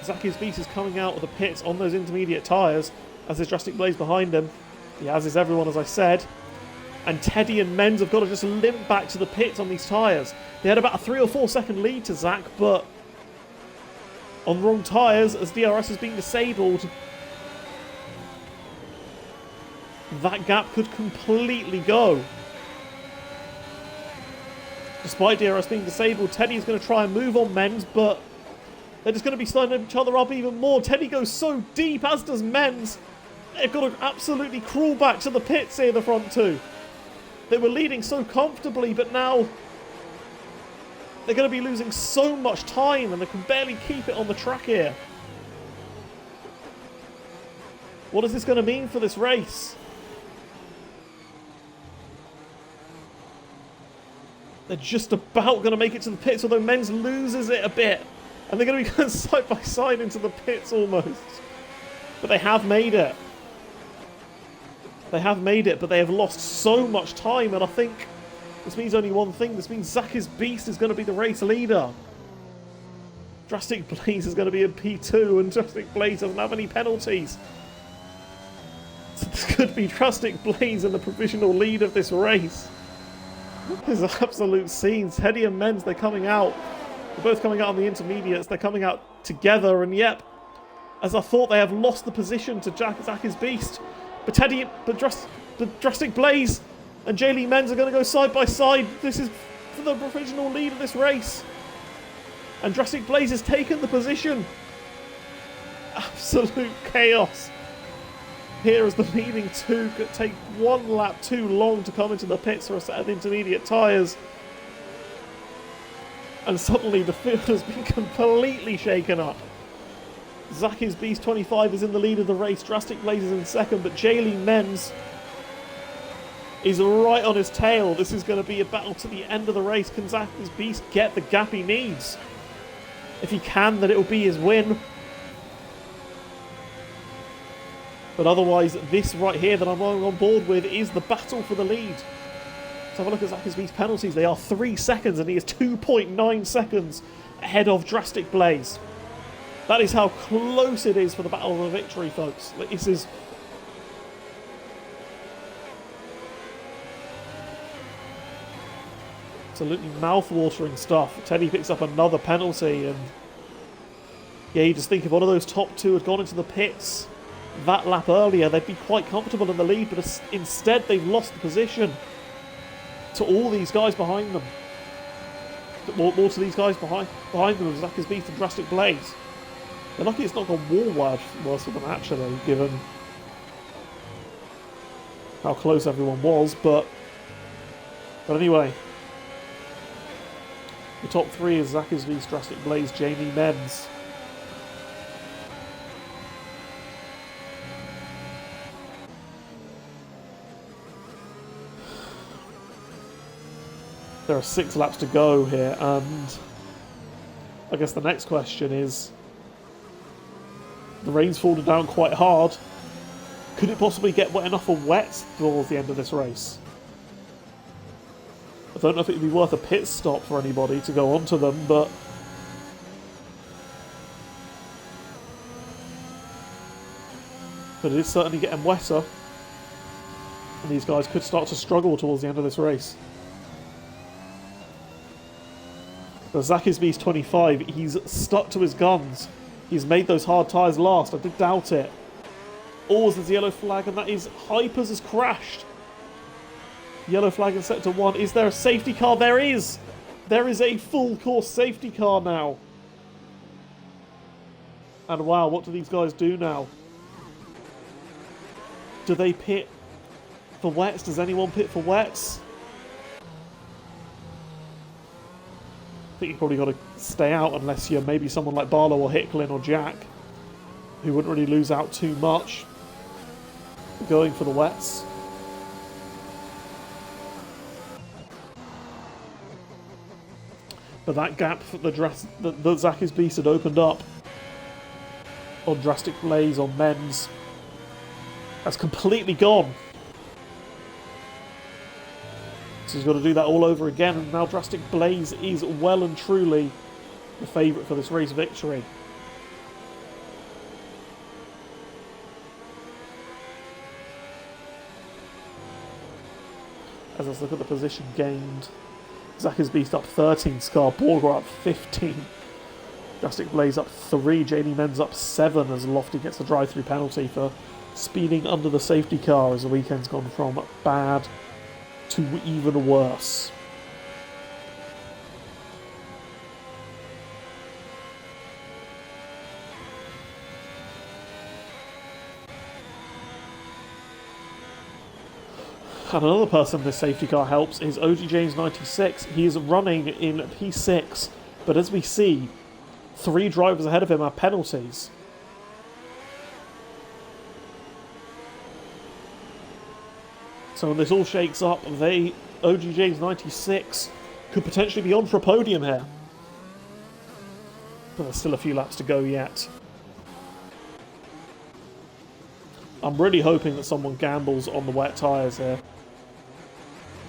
Zach's Beast is coming out of the pits on those intermediate tyres, as is Drastic Blaze behind him. Yeah, as is everyone, as I said. And Teddy and Menz have got to just limp back to the pits on these tyres. They had about a 3 or 4 second lead to Zach, but on the wrong tyres, as DRS has been disabled, that gap could completely go. Despite DRS being disabled, Teddy's going to try and move on Menz, but they're just going to be sliding each other up even more. Teddy goes so deep, as does Menz. They've got to absolutely crawl back to the pits here, the front two. They were leading so comfortably, but now they're going to be losing so much time and they can barely keep it on the track here. What is this going to mean for this race? They're just about going to make it to the pits, although Menz loses it a bit. And they're going to be going side by side into the pits almost. But they have made it. They have made it, but they have lost so much time. And I think this means only one thing. This means Zach's Beast is going to be the race leader. Drastic Blaze is going to be in P2, and Drastic Blaze doesn't have any penalties. So this could be Drastic Blaze in the provisional lead of this race. This is absolute scenes. Teddy and Menz, they're coming out. They're both coming out on the intermediates. They're coming out together, and yep, as I thought, they have lost the position to Zach's Beast. But Drastic Blaze and J. Lee Menz are going to go side by side. This is for the provisional lead of this race. And Drastic Blaze has taken the position. Absolute chaos. Here as the leading two could take one lap too long to come into the pits for a set of intermediate tyres. And suddenly the field has been completely shaken up. Zach's Beast 25 is in the lead of the race. Drastic Blaze is in second, but J. Lee Menz is right on his tail. This is going to be a battle to the end of the race. Can Zach's Beast get the gap he needs? If he can, then it will be his win. But otherwise, this right here that I'm on board with is the battle for the lead. Let's have a look at Zach's Beast penalties. They are 3 seconds, and he is 2.9 seconds ahead of Drastic Blaze. That is how close it is for the battle of the victory, folks. This is absolutely mouth-watering stuff. Teddy picks up another penalty, and yeah, you just think if one of those top two had gone into the pits that lap earlier, they'd be quite comfortable in the lead, but instead they've lost the position to all these guys behind them. More to these guys behind them, Zach's Beast and Drastic Blaze. They're lucky it's not gone worse for them, actually, given how close everyone was, but anyway. The top three is Zach's Beast, Drastic Blaze, Jamie Menz. There are 6 laps to go here, and I guess the next question is, the rain's fallen down quite hard. Could it possibly get wet enough for wets towards the end of this race? I don't know if it would be worth a pit stop for anybody to go onto them, but it is certainly getting wetter, and these guys could start to struggle towards the end of this race. But Zach's Beast 25, he's stuck to his guns. He's made those hard tyres last. I did doubt it. Oh, there's a yellow flag, and that is Hypers has crashed. Yellow flag in sector 1. Is there a safety car? There is! There is a full course safety car now. And wow, what do these guys do now? Do they pit for wets? Does anyone pit for wets? I think you've probably got to stay out unless you're maybe someone like Barlow or Hicklin or Jack, who wouldn't really lose out too much going for the wets. But that gap that Zach's Beast had opened up on Drastic Blaze, on Menz, has completely gone. So he's got to do that all over again, and now Drastic Blaze is well and truly the favourite for this race victory. As let's look at the position gained. Zach's Beast up 13, Scar Borger up 15. Drastic Blaze up 3, JD Menz up 7 as Lofty gets a drive-through penalty for speeding under the safety car as the weekend's gone from bad to even worse. And another person this safety car helps is OG James 96. He is running in P6, but as we see, 3 drivers ahead of him have penalties. So when this all shakes up, OG James 96 could potentially be on for a podium here. But there's still a few laps to go yet. I'm really hoping that someone gambles on the wet tyres here.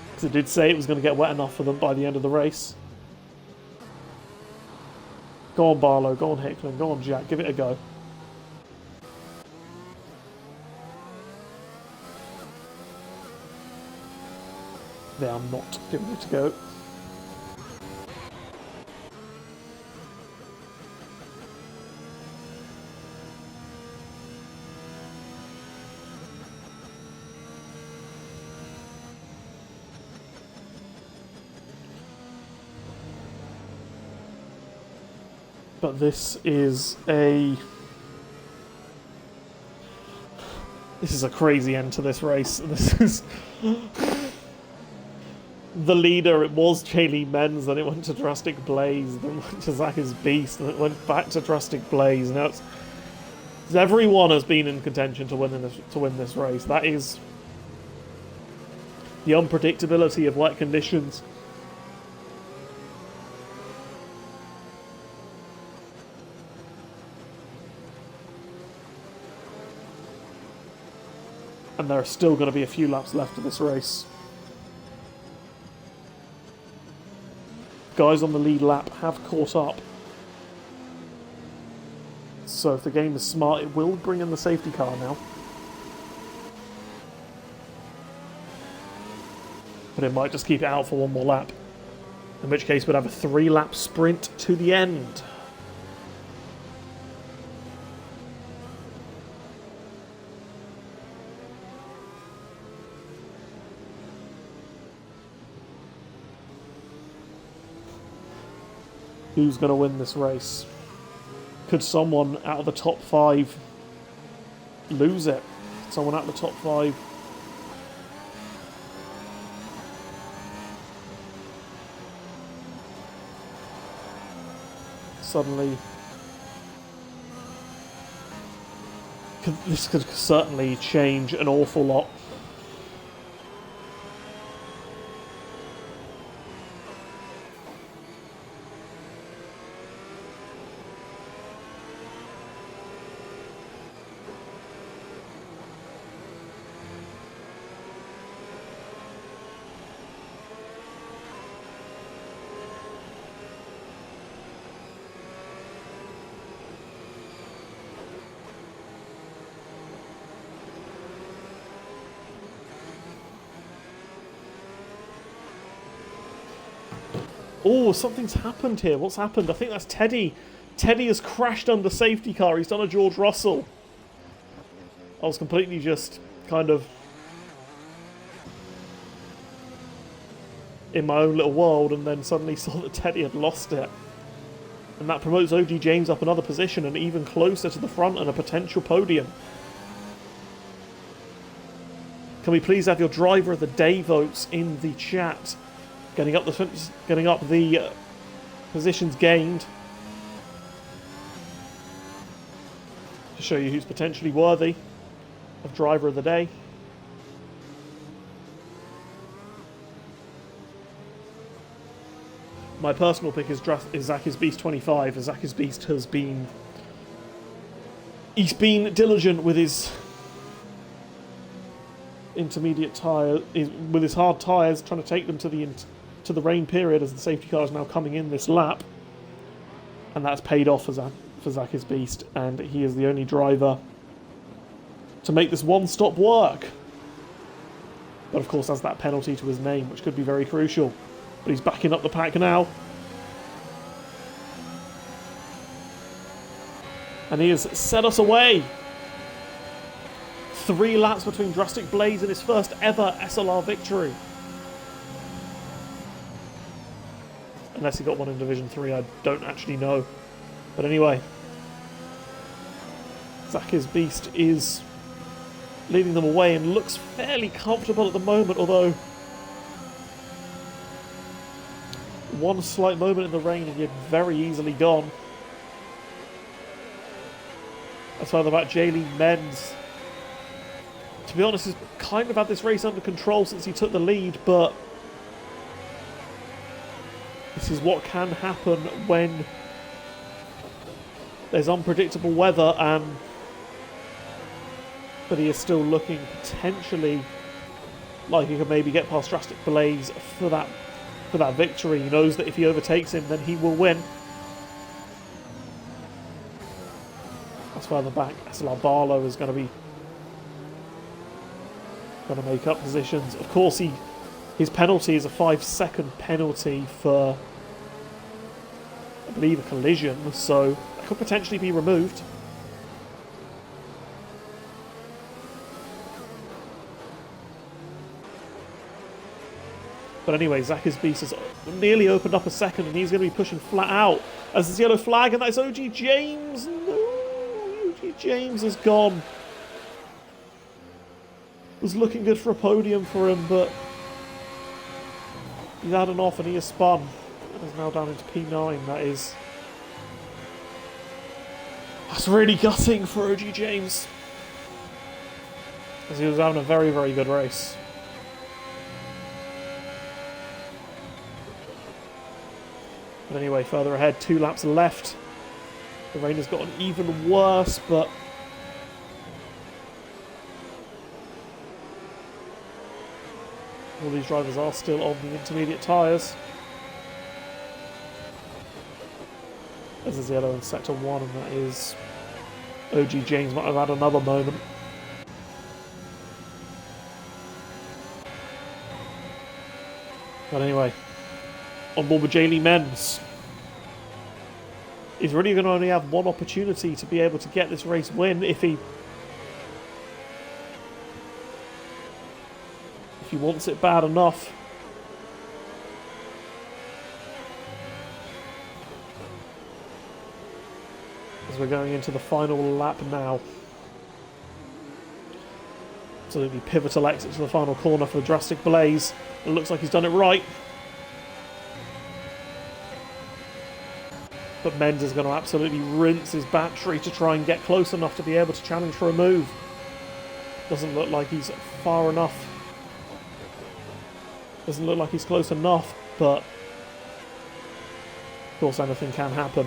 Because it did say it was going to get wet enough for them by the end of the race. Go on Barlow, go on Hickman, go on Jack, give it a go. Yeah, I'm not giving it a go. But this is a crazy end to this race. This is the leader. It was Jaylee Menz, then it went to Drastic Blaze, then it went to Zach's Beast, and it went back to Drastic Blaze. Now everyone has been in contention to win this race. That is the unpredictability of wet conditions. And there are still going to be a few laps left of this race. Guys on the lead lap have caught up. So if the game is smart, it will bring in the safety car now. But it might just keep it out for one more lap. In which case we'd have a 3-lap sprint to the end. Who's going to win this race? Could someone out of the top 5 lose it? Someone out of the top 5. Suddenly, this could certainly change an awful lot. Oh, something's happened here. What's happened? I think that's Teddy. Teddy has crashed under safety car. He's done a George Russell. I was completely just kind of in my own little world and then suddenly saw that Teddy had lost it. And that promotes OG James up another position and even closer to the front and a potential podium. Can we please have your driver of the day votes in the chat? Getting up the positions gained to show you who's potentially worthy of driver of the day. My personal pick is Zach's Beast 25, as Zach's Beast has been diligent with his intermediate tyre, with his hard tyres, trying to take them to the rain period as the safety car is now coming in this lap, and that's paid off for Zach's Beast, and he is the only driver to make this one stop work. But of course has that penalty to his name, which could be very crucial. But he's backing up the pack now, and he has set us away. 3 laps between Drastic Blaze and his first ever SLR victory. Unless he got one in Division 3, I don't actually know. But anyway, Zach's Beast is leading them away and looks fairly comfortable at the moment, although one slight moment in the rain and you're very easily gone. That's further back, Jaylee Menz, to be honest, has kind of had this race under control since he took the lead, but this is what can happen when there's unpredictable weather, but he is still looking potentially like he could maybe get past Drastic Blaze for that victory. He knows that if he overtakes him, then he will win. That's further back. SLR Barlow is going to make up positions. Of course, his penalty is a 5-second penalty for, I believe, a collision, so that could potentially be removed. But anyway, Zach's Beast has nearly opened up a second, and he's going to be pushing flat out as there's yellow flag, and that's OG James. No, OG James is gone. Was looking good for a podium for him, but he's had an off and he has spun. And is now down into P9. That's really gutting for OG James, as he was having a very, very good race. But anyway, further ahead, 2 laps left. The rain has gotten even worse, but all these drivers are still on the intermediate tyres. This is yellow in sector 1, and that is OG James might have had another moment. But anyway, on board with Jaylee Menz. He's really going to only have one opportunity to be able to get this race win if he wants it bad enough. As we're going into the final lap now. Absolutely pivotal exit to the final corner for Drastic Blaze. It looks like he's done it right. But Menz is going to absolutely rinse his battery to try and get close enough to be able to challenge for a move. Doesn't look like he's far enough. Doesn't look like he's close enough, but of course anything can happen.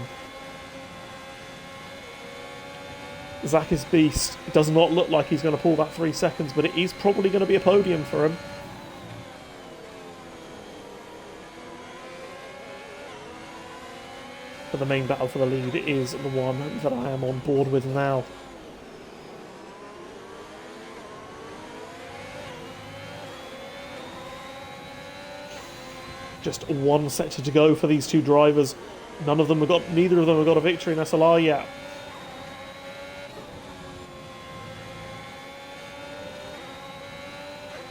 Zach's Beast, it does not look like he's going to pull that 3 seconds, but it is probably going to be a podium for him. But the main battle for the lead is the one that I am on board with now. Just one sector to go for these two drivers. Neither of them have got a victory in SLR yet.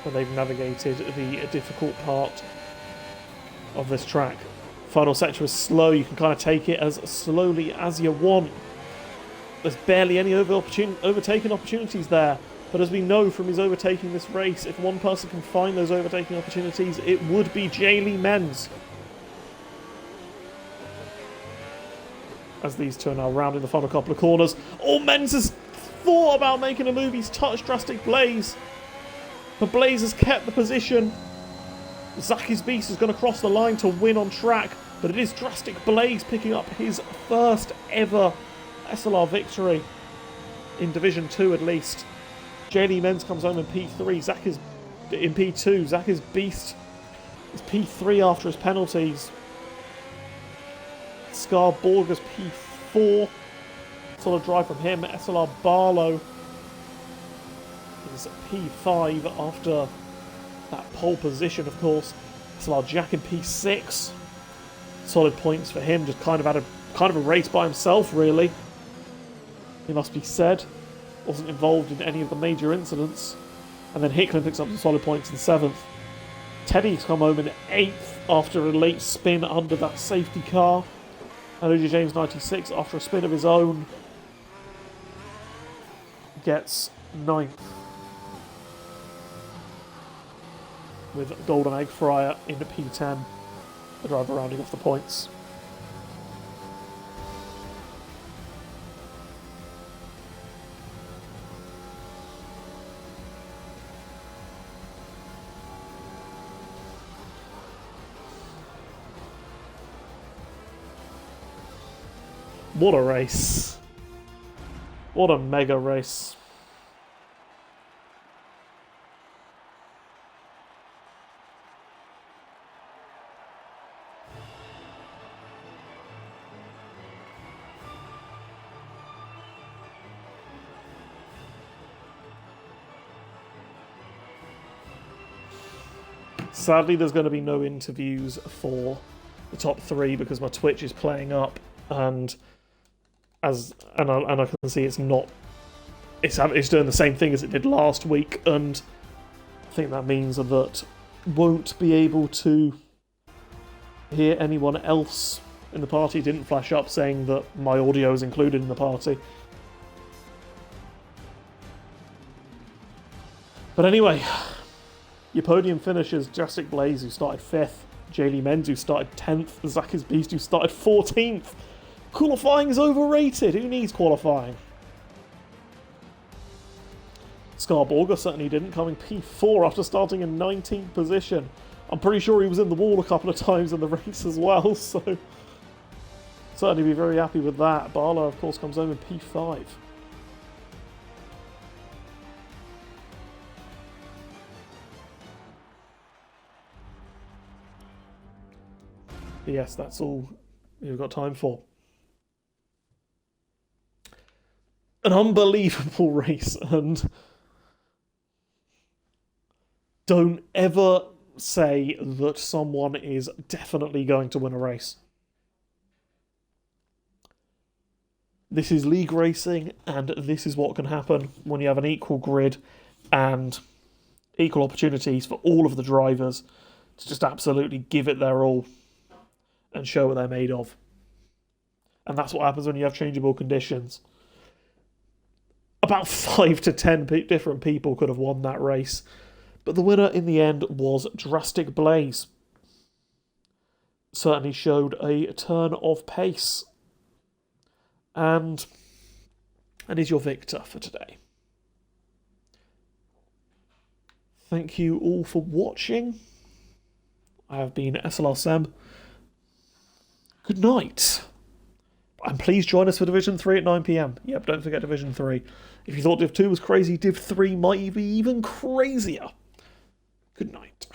But they've navigated the difficult part of this track. Final sector is slow. You can kind of take it as slowly as you want. There's barely any overtaking opportunities there. But as we know from his overtaking this race, if one person can find those overtaking opportunities, it would be Jaylee Menz. As these two are now rounding the final couple of corners. Oh, Menz has thought about making a move. He's touched Drastic Blaze. But Blaze has kept the position. Zach's Beast is going to cross the line to win on track. But it is Drastic Blaze picking up his first ever SLR victory. In Division 2 at least. Jaylee Menz comes home in P3. Zach is in P2. Zach's Beast is P3 after his penalties. Scar Borger's P4. Solid drive from him. SLR Barlow is P5 after that pole position, of course. SLR Jack in P6. Solid points for him. Just kind of had a race by himself, really. It must be said. Wasn't involved in any of the major incidents. And then Hicklin picks up some solid points in 7th. Teddy's come home in 8th after a late spin under that safety car. And OG James 96 after a spin of his own gets 9th. with Golden Egg Fryer in the P10, the driver rounding off the points. What a race. What a mega race. Sadly, there's going to be no interviews for the top three because my Twitch is playing up, and I can see it's not. It's doing the same thing as it did last week, and I think that means that won't be able to hear anyone else in the party. It didn't flash up saying that my audio is included in the party. But anyway, your podium finishers: Jurassic Blaze, who started 5th, Jaylee Menz, who started 10th, Zach's Beast, who started 14th. Qualifying is overrated. Who needs qualifying? Scarborger certainly didn't, coming P4 after starting in 19th position. I'm pretty sure he was in the wall a couple of times in the race as well, so certainly be very happy with that. Barlow, of course, comes home in P5. But yes, that's all you've got time for. An unbelievable race, and don't ever say that someone is definitely going to win a race. This is league racing, and this is what can happen when you have an equal grid and equal opportunities for all of the drivers to just absolutely give it their all and show what they're made of. And that's what happens when you have changeable conditions. About 5 to 10 different people could have won that race, but the winner in the end was Drastic Blaze. Certainly showed a turn of pace, and is your victor for today. Thank you all for watching. I have been SLR Sem. Good night. And please join us for Division 3 at 9 PM. Yep, don't forget Division 3. If you thought Div 2 was crazy, Div 3 might be even crazier. Good night.